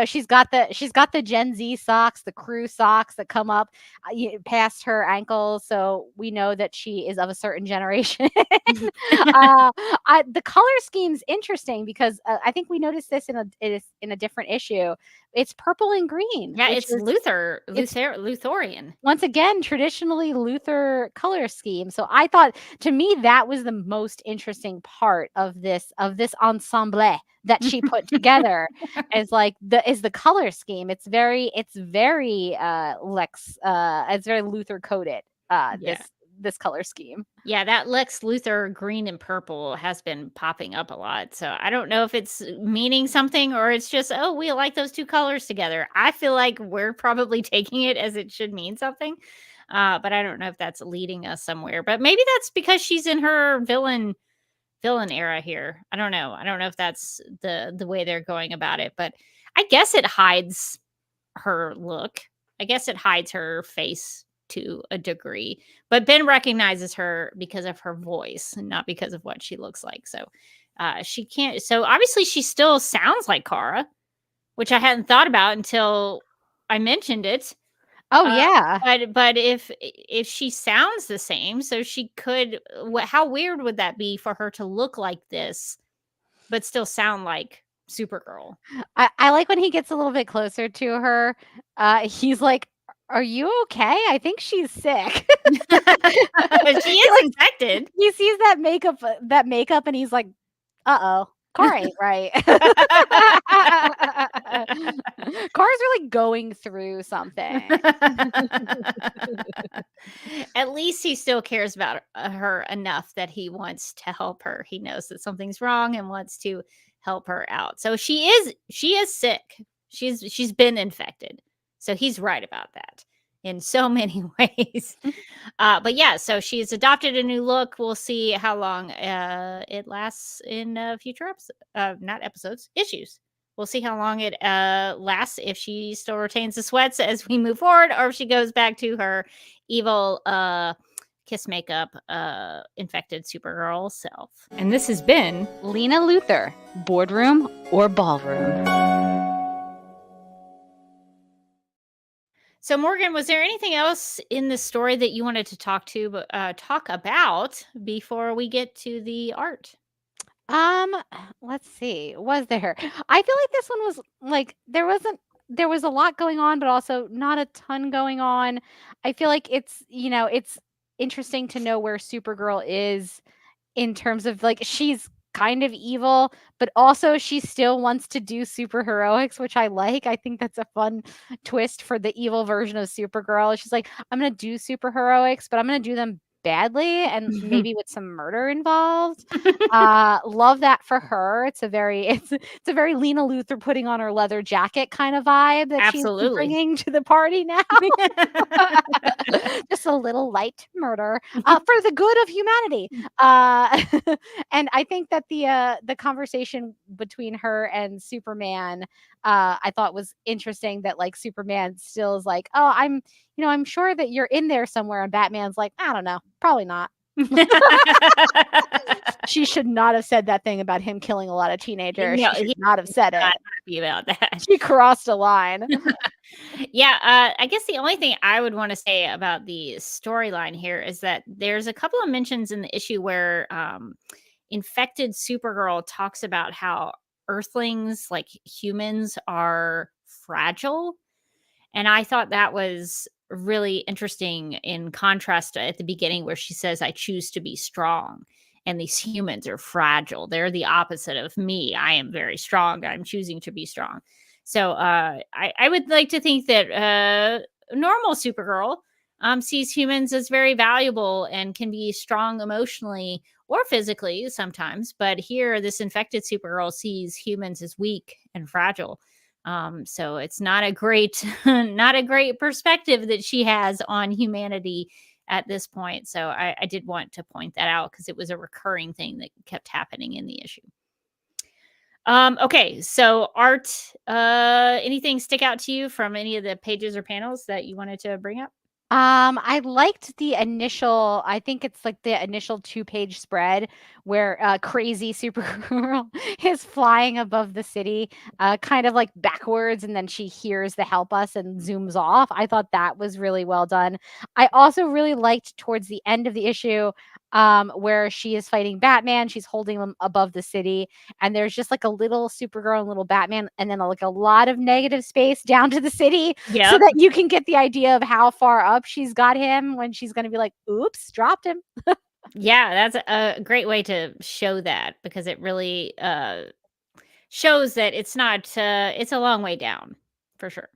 She's got the Gen Z socks, the crew socks that come up past her ankles, so we know that she is of a certain generation. The color scheme's interesting because I think we noticed this in a different issue. It's purple and green. Yeah, it's Luthorian. Once again, traditionally Luthor color scheme. So I thought, to me, that was the most interesting part of this ensemble that she put together. Is the color scheme. It's very Lex. It's very Luthor coded. this color scheme. Yeah, that Lex Luthor green and purple has been popping up a lot. So I don't know if it's meaning something or it's just, oh, we like those two colors together. I feel like we're probably taking it as it should mean something. But I don't know if that's leading us somewhere. But maybe that's because she's in her villain era here. I don't know. I don't know if that's the way they're going about it, but I guess it hides her look. I guess it hides her face to a degree, but Ben recognizes her because of her voice and not because of what she looks like. So she can't. So obviously she still sounds like Kara, which I hadn't thought about until I mentioned it. Oh yeah. But if she sounds the same, so she could. How weird would that be for her to look like this, but still sound like Supergirl? I like when he gets a little bit closer to her. He's like, "Are you okay? I think she's sick." She is infected. He sees that makeup, and he's like, "Uh-oh. Kara ain't right." Kara's really going through something. At least he still cares about her enough that he wants to help her. He knows that something's wrong and wants to help her out. So she is sick. She's been infected. So he's right about that in so many ways. But yeah, so she's adopted a new look. We'll see how long it lasts in future issues. We'll see how long it lasts, if she still retains the sweats as we move forward, or if she goes back to her evil kiss makeup infected Supergirl self. And this has been Lena Luthor, Boardroom or Ballroom. So Morgan, was there anything else in the story that you wanted to talk about before we get to the art? Let's see. Was there? I feel like this one was like there was a lot going on, but also not a ton going on. I feel like it's interesting to know where Supergirl is in terms of like she's kind of evil, but also she still wants to do superheroics, which I like. I think that's a fun twist for the evil version of Supergirl. She's like, I'm gonna do superheroics, but I'm gonna do them badly and maybe with some murder involved. Love that for her. It's a very Lena Luthor putting on her leather jacket kind of vibe that she's bringing to the party now. Just a little light murder for the good of humanity. And I think that the conversation between her and Superman, I thought was interesting. That like Superman still is like, oh, I'm sure that you're in there somewhere, and Batman's like, I don't know, probably not. She should not have said that thing about him killing a lot of teenagers. No, she should not have said it. Not happy about that. She crossed a line. Yeah, I guess the only thing I would want to say about the storyline here is that there's a couple of mentions in the issue where infected Supergirl talks about how Earthlings, like humans, are fragile. And I thought that was really interesting in contrast at the beginning where she says, I choose to be strong. And these humans are fragile. They're the opposite of me. I am very strong. I'm choosing to be strong. So I would like to think that normal Supergirl sees humans as very valuable and can be strong emotionally or physically sometimes. But here, this infected Supergirl sees humans as weak and fragile. So it's not a great perspective that she has on humanity at this point. So I did want to point that out because it was a recurring thing that kept happening in the issue. Okay, so art, anything stick out to you from any of the pages or panels that you wanted to bring up? I liked the initial, I think it's like the initial 2-page spread where crazy Supergirl is flying above the city, kind of like backwards, and then she hears the help us and zooms off. I thought that was really well done. I also really liked towards the end of the issue where she is fighting Batman. She's holding him above the city, and there's just like a little Supergirl and little Batman, and then like a lot of negative space down to the city, so that you can get the idea of how far up she's got him when she's going to be like, oops, dropped him. Yeah, that's a great way to show that, because it really shows that it's not, it's a long way down for sure.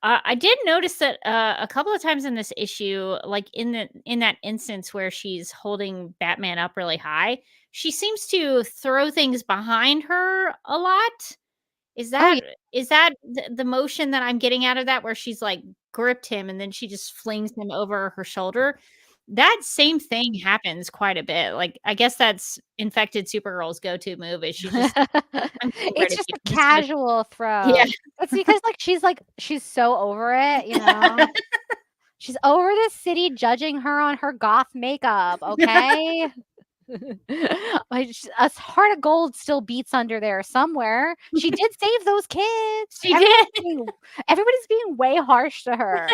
I did notice that a couple of times in this issue, like in that instance where she's holding Batman up really high, she seems to throw things behind her a lot. Is Oh, that is that the motion that I'm getting out of that, where she's like gripped him and then she just flings him over her shoulder? That same thing happens quite a bit. Like, I guess that's infected Supergirl's go-to move is she's just I'm getting rid It's of just you. a I'm just gonna casual Yeah. throw. It's because she's so over it, you know. She's over the city judging her on her goth makeup, okay? A heart of gold still beats under there somewhere. She did save those kids. She did. Everybody's being way harsh to her.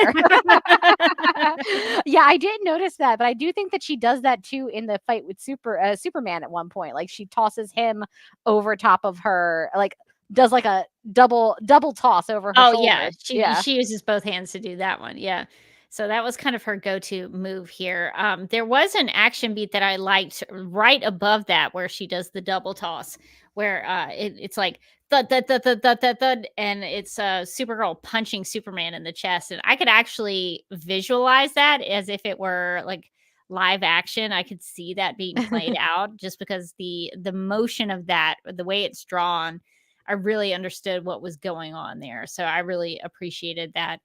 Yeah, I didn't notice that, but I do think that she does that too in the fight with Superman at one point. Like she tosses him over top of her, like does like a double toss over her Oh, shoulder. yeah. Yeah. She uses both hands to do that one, yeah. So that was kind of her go-to move here. There was an action beat that I liked right above that where she does the double toss, where it's like thud, thud, thud, thud, thud, thud, thud, and it's Supergirl punching Superman in the chest. And I could actually visualize that as if it were like live action. I could see that being played out just because the motion of that, the way it's drawn, I really understood what was going on there. So I really appreciated that.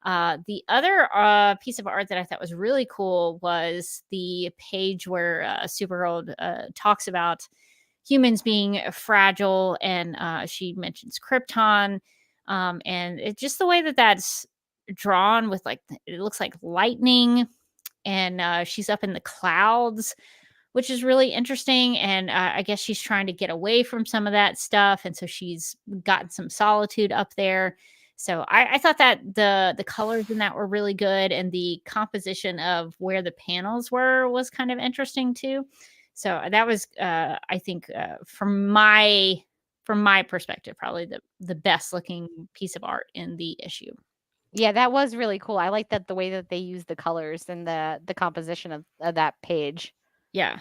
The other piece of art that I thought was really cool was the page where Supergirl talks about humans being fragile, and she mentions Krypton, and it's just the way that that's drawn with like it looks like lightning, and she's up in the clouds, which is really interesting. And I guess she's trying to get away from some of that stuff, and so she's gotten some solitude up there. So I thought that the colors in that were really good, and the composition of where the panels were was kind of interesting too. So that was, I think, from my perspective, probably the best looking piece of art in the issue. Yeah, that was really cool. I like that the way that they use the colors and the composition of that page. Yeah,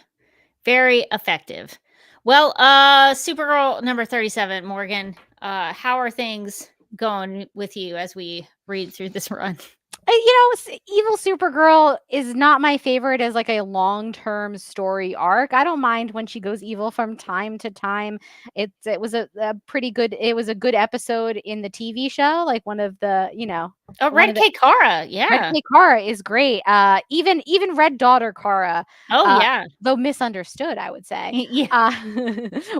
very effective. Well, Supergirl number 37, Morgan. How are things going with you as we read through this run? Evil Supergirl is not my favorite as like a long-term story arc. I don't mind when she goes evil from time to time. It was a pretty good. It was a good episode in the TV show, like one of the Oh, Red K Kara, yeah. Red K Kara is great. Even Red Daughter Kara. Oh yeah, though misunderstood, I would say. Yeah.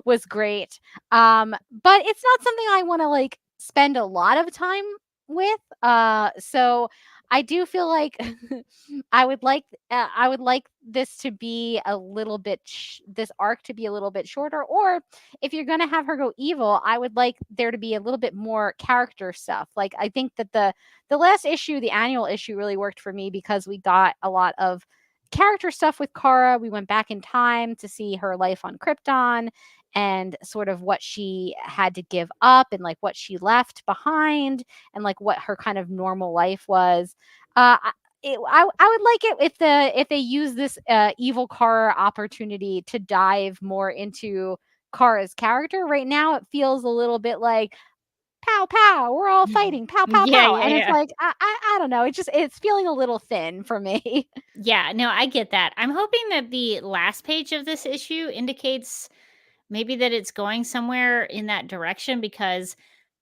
Was great. But it's not something I want to like spend a lot of time with. So I do feel like I would like this to be a little bit this arc to be a little bit shorter, or if you're going to have her go evil, I would like there to be a little bit more character stuff. Like I think that the last issue, the annual issue, really worked for me because we got a lot of character stuff with Kara. We went back in time to see her life on Krypton and sort of what she had to give up and like what she left behind and like what her kind of normal life was. I would like it if they use this evil Kara opportunity to dive more into Kara's character. Right now, it feels a little bit like pow pow, we're all fighting, pow pow pow, and it's like I don't know. It's feeling a little thin for me. Yeah, no, I get that. I'm hoping that the last page of this issue indicates maybe that it's going somewhere in that direction, because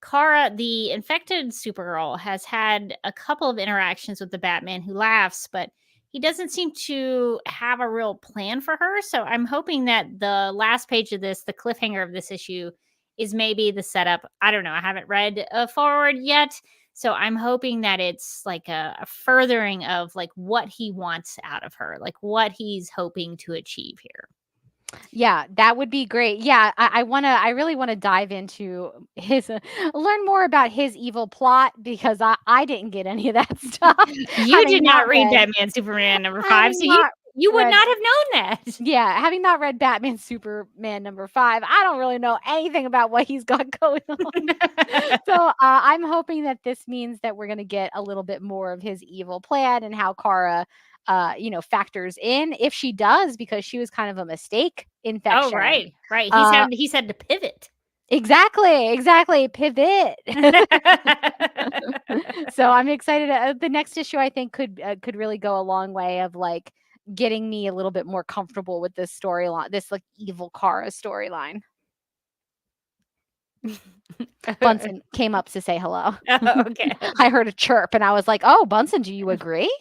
Kara, the infected Supergirl, has had a couple of interactions with the Batman who laughs, but he doesn't seem to have a real plan for her. So I'm hoping that the last page of this, the cliffhanger of this issue, is maybe the setup. I don't know. I haven't read forward yet. So I'm hoping that it's like a furthering of like what he wants out of her, like what he's hoping to achieve here. Yeah, that would be great. Yeah, I really want to dive into his, learn more about his evil plot because I didn't get any of that stuff. You did not read Batman Superman number 5, so you would not have known that. Yeah, having not read Batman Superman number 5, I don't really know anything about what he's got going on. So I'm hoping that this means that we're going to get a little bit more of his evil plan and how Kara factors in, if she does, because she was kind of a mistake infection. Oh, right. He's had to pivot. Exactly. Pivot. So I'm excited. The next issue I think could really go a long way of like getting me a little bit more comfortable with this storyline, this like evil Kara storyline. Bunsen came up to say hello. Oh, okay. I heard a chirp and I was like, "Oh, Bunsen, do you agree?"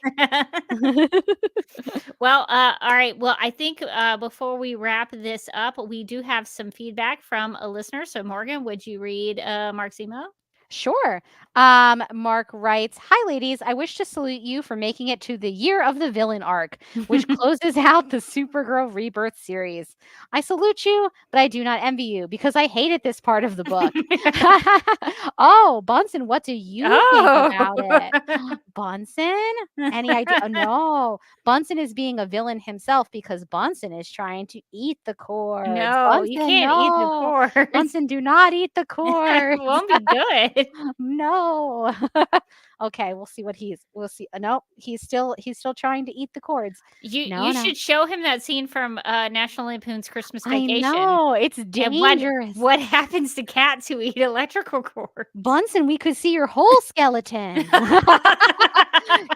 Well, all right. Well, I think before we wrap this up, we do have some feedback from a listener. So, Morgan, would you read Mark's email? Sure. Mark writes, "Hi, ladies. I wish to salute you for making it to the year of the villain arc, which closes out the Supergirl Rebirth series. I salute you, but I do not envy you because I hated this part of the book." Oh, Bunsen, what do you think about it? Bunsen? Any idea? Oh, no. Bunsen is being a villain himself because Bunsen is trying to eat the cords. No, Bunsen, you can't eat the cords. Bunsen, do not eat the cords. It won't be good. No. Okay, we'll see. We'll see. No, he's still trying to eat the cords. You should show him that scene from National Lampoon's Christmas I Vacation. know, it's dangerous. And what happens to cats who eat electrical cords? Bunsen, we could see your whole skeleton.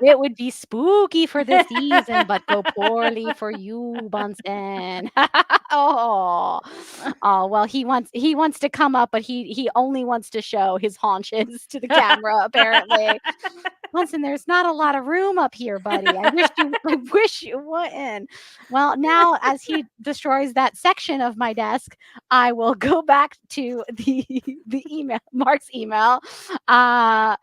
It would be spooky for the season, but go poorly for you, Bunsen. Oh, well, he wants to come up, but he only wants to show his haunches to the camera, apparently. Bunsen, there's not a lot of room up here, buddy. I wish you wouldn't. Well, now as he destroys that section of my desk, I will go back to the email, Mark's email. I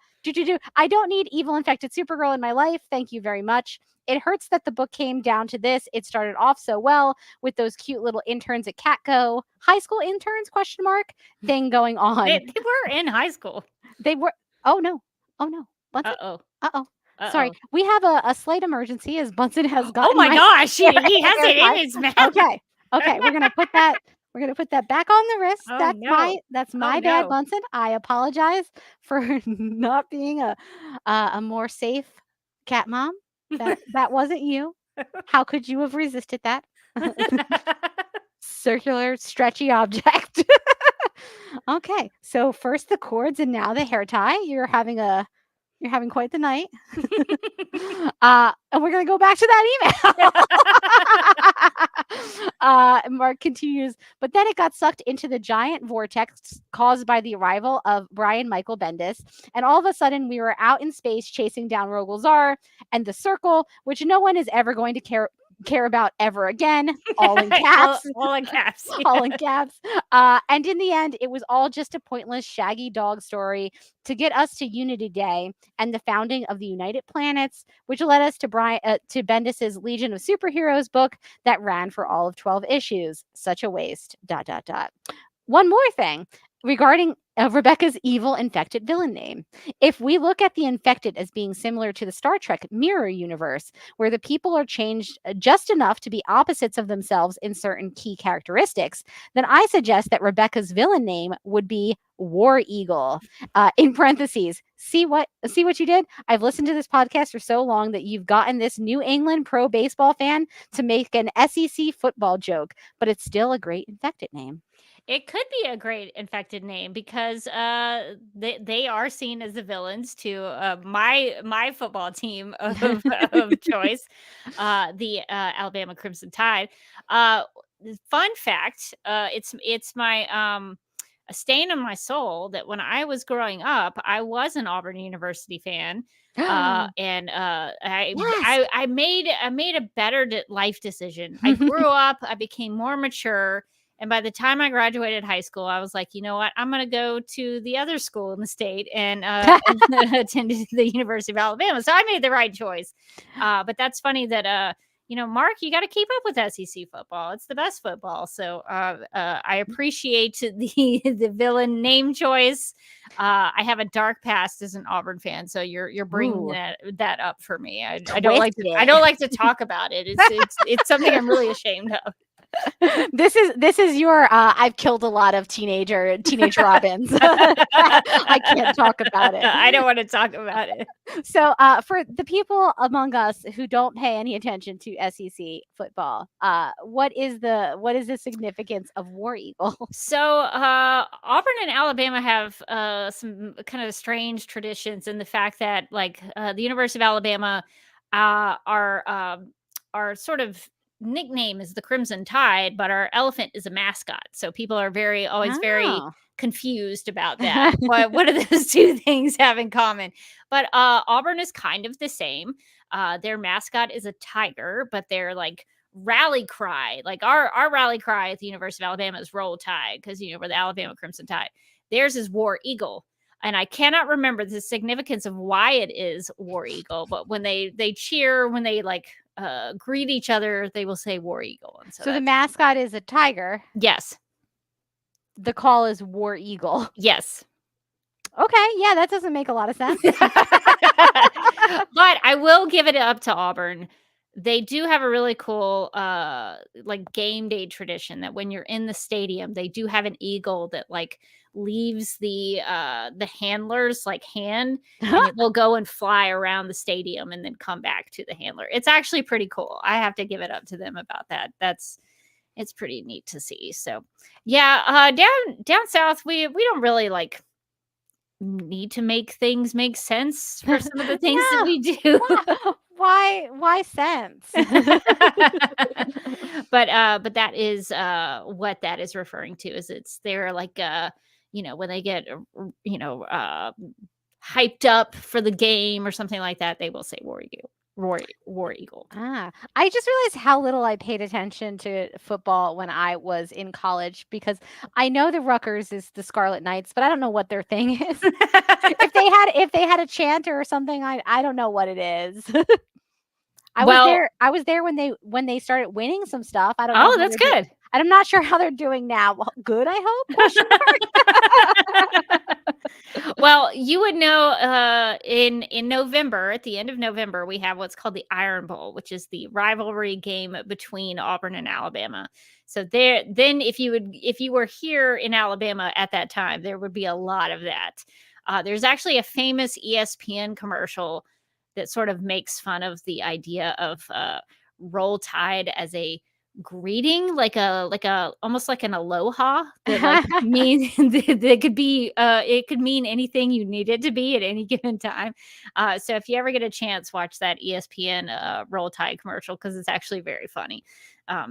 don't need evil infected Supergirl in my life. Thank you very much. It hurts that the book came down to this. It started off so well with those cute little interns at Catco. High school interns, ? Thing going on. They were in high school. They were. Oh, no. Bunsen? Uh-oh. Sorry. We have a slight emergency as Bunsen has gotten. Oh my gosh. He has it in his mouth. Okay. We're going to put that. We're going to put that back on the wrist. Oh, That's my bad, Bunsen. I apologize for not being a more safe cat mom. That wasn't you. How could you have resisted that? Circular, stretchy object. Okay. So first the cords and now the hair tie. You're having quite the night. And we're going to go back to that email. Mark continues, but then it got sucked into the giant vortex caused by the arrival of Brian Michael Bendis. And all of a sudden we were out in space chasing down Rogol Zar and the Circle, which no one is ever going to care about ever again. All in caps. all in caps. All in caps. And in the end, it was all just a pointless shaggy dog story to get us to Unity Day and the founding of the United Planets, which led us to Bendis's Legion of Superheroes book that ran for all of 12 issues. Such a waste. ... One more thing regarding Rebecca's evil infected villain name. If we look at the infected as being similar to the Star Trek mirror universe, where the people are changed just enough to be opposites of themselves in certain key characteristics, then I suggest that Rebecca's villain name would be War Eagle. In parentheses, see what you did? I've listened to this podcast for so long that you've gotten this New England pro baseball fan to make an SEC football joke, but it's still a great infected name. It could be a great infected name because they are seen as the villains to my football team of choice, the Alabama Crimson Tide. Fun fact, it's my a stain on my soul that when I was growing up, I was an Auburn University fan. And I made a better life decision. I grew up, I became more mature. And by the time I graduated high school, I was like, you know what? I'm going to go to the other school in the state and attend the University of Alabama. So I made the right choice. But that's funny that, Mark, you got to keep up with SEC football. It's the best football. So I appreciate the villain name choice. I have a dark past as an Auburn fan, so you're bringing that up for me. I don't like to talk about it. It's something I'm really ashamed of. This is your I've killed a lot of teenage Robins. I can't talk about it. I don't want to talk about it. So for the people among us who don't pay any attention to SEC football, what is the significance of War Eagle? So Auburn and Alabama have some kind of strange traditions in the fact that the University of Alabama our sort of nickname is the Crimson Tide, but our elephant is a mascot. So people are always very confused about that. What do those two things have in common? But Auburn is kind of the same. Their mascot is a tiger, but they're rally cry, our rally cry at the University of Alabama is Roll Tide, because we're the Alabama Crimson Tide. Theirs is War Eagle. And I cannot remember the significance of why it is War Eagle, but when they cheer, when they greet each other, they will say War Eagle. And so the mascot is a tiger. Yes. The call is War Eagle. Yes. Okay. Yeah, that doesn't make a lot of sense. But I will give it up to Auburn. They do have a really cool game day tradition that when you're in the stadium, they do have an eagle that leaves the handler's hand, and it will go and fly around the stadium and then come back to the handler. It's actually pretty cool. I have to give it up to them about that. It's pretty neat to see. So yeah, down south we don't really need to make things make sense for some of the things that we do. Why sense? But that is what that is referring to. Is they're when they get hyped up for the game or something like that, they will say War Eagle. I just realized how little I paid attention to football when I was in college, because I know the Rutgers is the Scarlet Knights, but I don't know what their thing is. if they had a chant or something, I don't know what it is. I was there when they started winning some stuff. I don't know. Oh, that's good. I'm not sure how they're doing now. Well, good, I hope. Well, you would know in November, at the end of November, we have what's called the Iron Bowl, which is the rivalry game between Auburn and Alabama. So if you were here in Alabama at that time, there would be a lot of that. There's actually a famous ESPN commercial that sort of makes fun of the idea of Roll Tide as a greeting, almost like an aloha that means that could be it could mean anything you need it to be at any given time. So if you ever get a chance, watch that ESPN Roll Tide commercial, because it's actually very funny.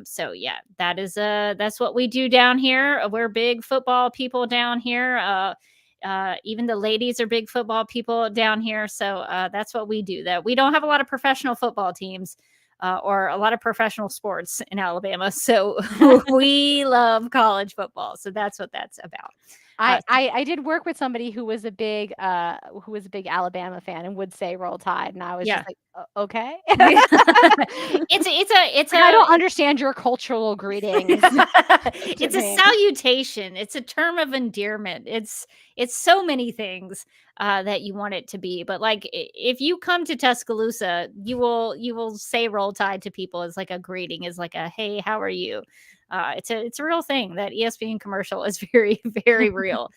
So yeah, that's what we do down here. We're big football people down here. Even the ladies are big football people down here. So that's what we do. That we don't have a lot of professional football teams or a lot of professional sports in Alabama. So we love college football. So that's what that's about. I did work with somebody who was a big Alabama fan and would say Roll Tide, and I was just like, okay. it's I don't understand your cultural greetings. It's a salutation. It's a term of endearment. It's so many things that you want it to be. But if you come to Tuscaloosa, you will say Roll Tide to people as a greeting, as a hey, how are you? It's a real thing. That ESPN commercial is very, very real.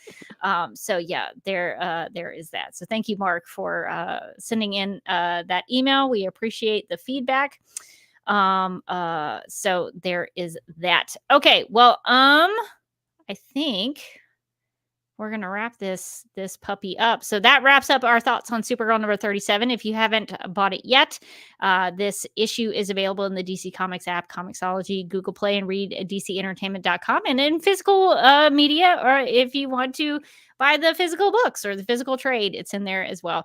So yeah, there is that. So thank you, Mark, for sending in that email. We appreciate the feedback. So there is that. Okay, well, I think we're gonna wrap this puppy up. So that wraps up our thoughts on Supergirl number 37. If you haven't bought it yet, this issue is available in the DC Comics app, Comixology, Google Play, and read at DCEntertainment.com, and in physical media, or if you want to buy the physical books or the physical trade, it's in there as well.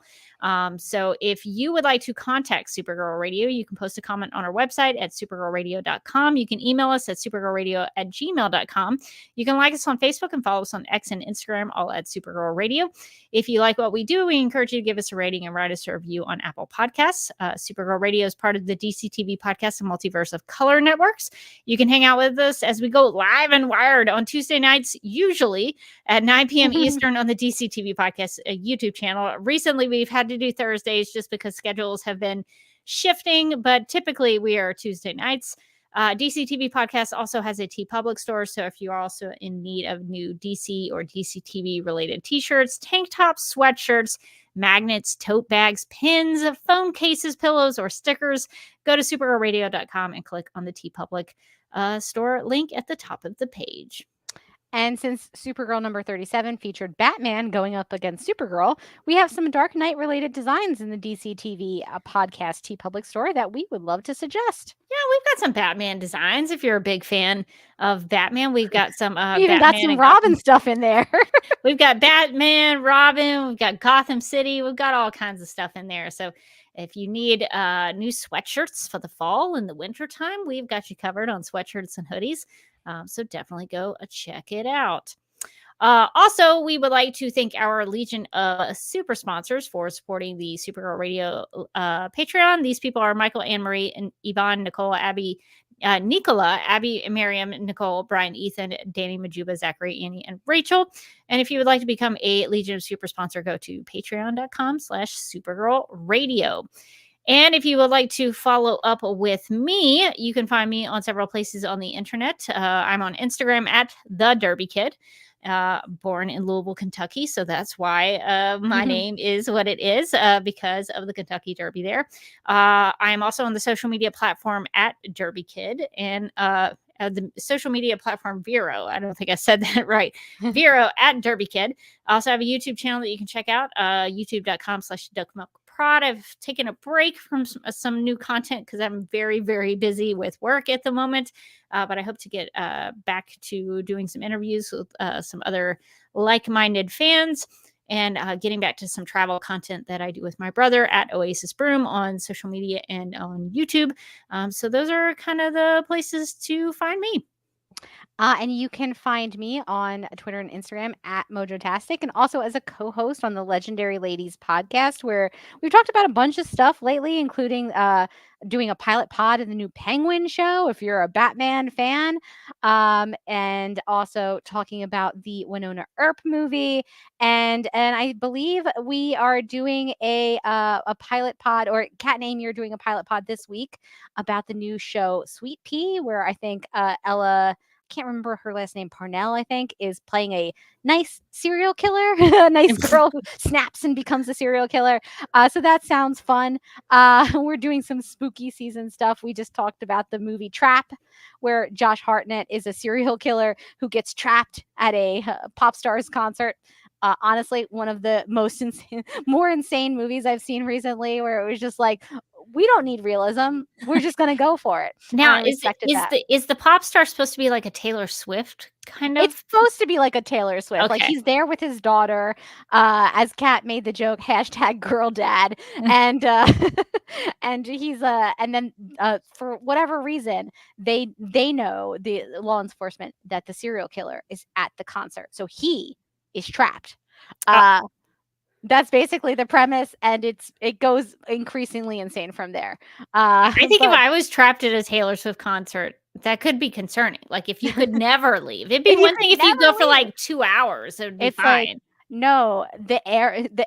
So if you would like to contact Supergirl Radio, you can post a comment on our website at supergirlradio.com. You can email us at supergirlradio@gmail.com. You can like us on Facebook and follow us on X and Instagram, all at Supergirl Radio. If you like what we do, we encourage you to give us a rating and write us a review on Apple Podcasts. Supergirl Radio is part of the DCTV Podcast and Multiverse of Color networks. You can hang out with us as we go live and wired on Tuesday nights, usually at 9 p.m. Eastern on the DCTV Podcast YouTube channel. Recently, we've had to do Thursdays just because schedules have been shifting, but typically we are Tuesday nights. DC TV Podcast also has a TeePublic store. So if you are also in need of new DC or DC TV related t-shirts, tank tops, sweatshirts, magnets, tote bags, pins, phone cases, pillows, or stickers, go to supergirlradio.com and click on the TeePublic store link at the top of the page. And since Supergirl number 37 featured Batman going up against Supergirl, we have some Dark Knight related designs in the DC TV podcast TeePublic store that we would love to suggest. Yeah, we've got some Batman designs. If you're a big fan of Batman, we've got some we even got some Robin stuff in there. We've got Batman, Robin, we've got Gotham City, we've got all kinds of stuff in there. So if you need new sweatshirts for the fall and the winter time, we've got you covered on sweatshirts and hoodies. So definitely go check it out. Also, we would like to thank our legion of super sponsors for supporting the Supergirl Radio Patreon. These people are Michael, Anne Marie, and Yvonne, Nicole, Abby, Nicola, Abby, Miriam, Nicole, Brian, Ethan, Danny, Majuba, Zachary, Annie, and Rachel. And if you would like to become a Legion of Super sponsor, go to patreon.com/Supergirl Radio. And if you would like to follow up with me, you can find me on several places on the internet. I'm on Instagram at The Derby Kid, born in Louisville, Kentucky. So that's why my name is what it is, because of the Kentucky Derby there. I'm also on the social media platform at Derby Kid and the social media platform Vero. I don't think I said that right. Vero at Derby Kid. I also have a YouTube channel that you can check out, youtube.com/DuckMilkProd. I've taken a break from some new content because I'm very, very busy with work at the moment. But I hope to get back to doing some interviews with some other like-minded fans and getting back to some travel content that I do with my brother at Oasis Broom on social media and on YouTube. So those are kind of the places to find me. And you can find me on Twitter and Instagram at Mojotastic, and also as a co-host on the Legendary Ladies podcast, where we've talked about a bunch of stuff lately, including doing a pilot pod in the new Penguin show, if you're a Batman fan, and also talking about the Winona Earp movie. And I believe we are doing a pilot pod, or Kat and Amy are doing a pilot pod this week about the new show Sweet Pea, where I think Ella, can't remember her last name, Parnell, I think, is playing a nice serial killer, a nice girl who snaps and becomes a serial killer. So that sounds fun. We're doing some spooky season stuff. We just talked about the movie Trap, where Josh Hartnett is a serial killer who gets trapped at a pop stars concert. Honestly, one of the more insane movies I've seen recently, where it was just like, we don't need realism. We're just going to go for it. Now, is the pop star supposed to be like a Taylor Swift kind of? It's supposed to be like a Taylor Swift. Okay. Like, he's there with his daughter, as Kat made the joke, #girldad. And and he's and then for whatever reason, they know, the law enforcement, that the serial killer is at the concert. So he is trapped. That's basically the premise, and it goes increasingly insane from there. I think if I was trapped at a Taylor Swift concert, that could be concerning. Like, if you could never leave, it'd be one thing if you go for like 2 hours, it would be fine. Like, no, the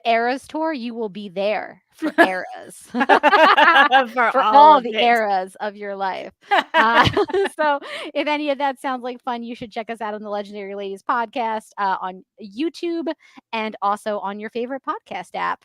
Eras tour, you will be there for eras, for all the eras of your life. So if any of that sounds like fun, you should check us out on the Legendary Ladies podcast on YouTube and also on your favorite podcast app.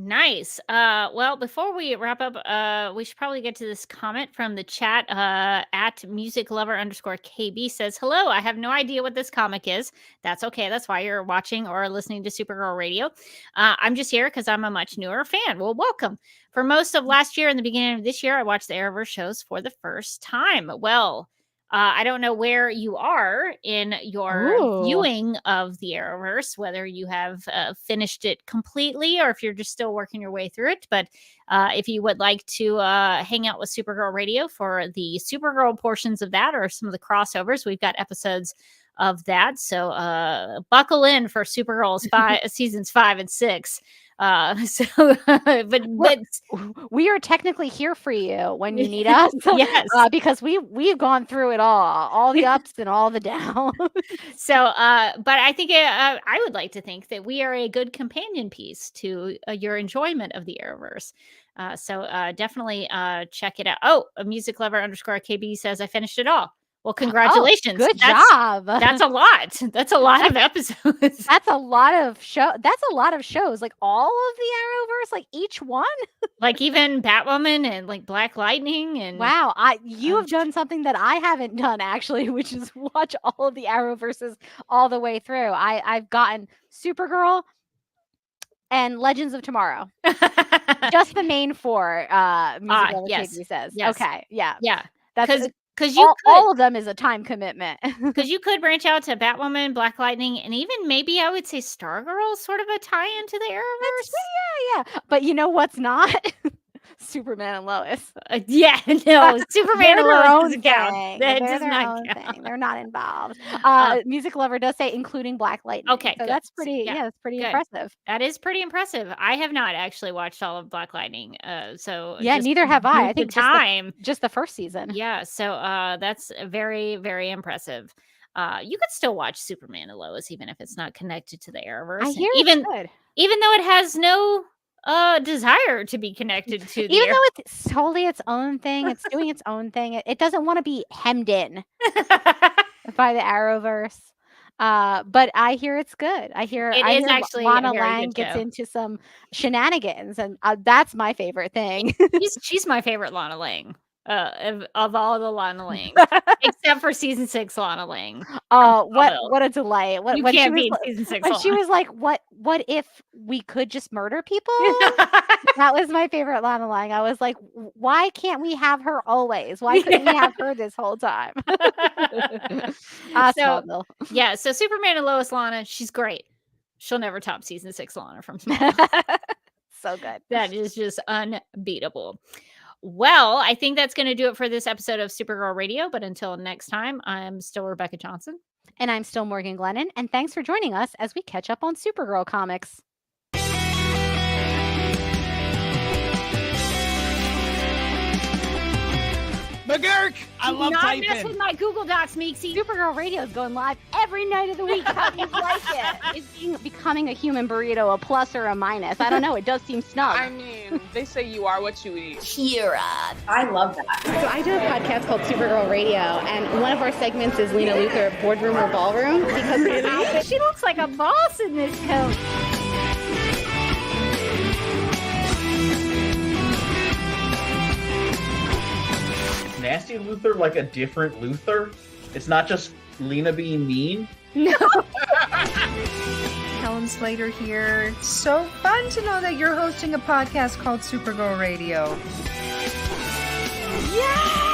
Nice. Well, before we wrap up, we should probably get to this comment from the chat. At musiclover_KB says, "Hello, I have no idea what this comic is. That's okay. That's why you're watching or listening to Supergirl Radio. I'm just here because I'm a much newer fan. Well, welcome. For most of last year and the beginning of this year, I watched the Arrowverse shows for the first time. Well, I don't know where you are in your viewing of the Arrowverse, whether you have finished it completely or if you're just still working your way through it. But if you would like to hang out with Supergirl Radio for the Supergirl portions of that or some of the crossovers, we've got episodes of that. So buckle in for Supergirl's seasons 5 and 6. But we are technically here for you when you need us. Yes, because we've gone through it all the ups and all the downs. So, but I think I would like to think that we are a good companion piece to your enjoyment of the Arrowverse. So definitely check it out. Oh, a music lover _KB says I finished it all. Well, congratulations. Good job. That's a lot. That's a lot of episodes. That's a lot of shows. Like all of the Arrowverse, like each one. Like even Batwoman and like Black Lightning and wow, you have done something that I haven't done actually, which is watch all of the Arrowverses all the way through. I've gotten Supergirl and Legends of Tomorrow. Just the main four. Music lover yes. KB says. Yes. Okay, yeah. That's because all of them is a time commitment. Because you could branch out to Batwoman, Black Lightning, and even maybe I would say Stargirl, sort of a tie into the Arrowverse. Yeah. But you know what's not? Superman and Lois. Superman and Lois doesn't count. That does They're not count. They're not involved. Music lover does say including Black Lightning. Okay, so good. that's pretty. Yeah, that's pretty impressive. That is pretty impressive. I have not actually watched all of Black Lightning. So neither have I. I think just the first season. Yeah. So that's very, very impressive. You could still watch Superman and Lois even if it's not connected to the Arrowverse. I hear even good. Even though it has no desire to be connected to the even though it's totally its own thing, it's doing its own thing. It doesn't want to be hemmed in by the Arrowverse. But I hear it's good. I hear actually Lana Lang gets into some shenanigans, and that's my favorite thing. she's my favorite Lana Lang. Of all the Lana Lang, except for season 6 Lana Lang. Oh, what a delight! You can't beat season 6. When she was like, "What if we could just murder people?" That was my favorite Lana Lang. I was like, "Why can't we have her always? Why couldn't we have her this whole time?" So Superman and Lois Lana, she's great. She'll never top season 6 Lana from Smallville. So good. That is just unbeatable. Well, I think that's going to do it for this episode of Supergirl Radio. But until next time, I'm still Rebecca Johnson. And I'm still Morgan Glennon. And thanks for joining us as we catch up on Supergirl comics. McGurk! I love typing. Not mess with my Google Docs, Meeksy. Supergirl Radio is going live every night of the week. How do you like it? Is becoming a human burrito a plus or a minus? I don't know. It does seem snug. I mean, they say you are what you eat. Kira. I love that. So I do a podcast called Supergirl Radio, and one of our segments is Lena Luthor, Boardroom or Ballroom, because she looks like a boss in this coat. Nasty Luthor like a different Luthor? It's not just Lena being mean? No. Helen Slater here. So fun to know that you're hosting a podcast called Supergirl Radio. Yeah!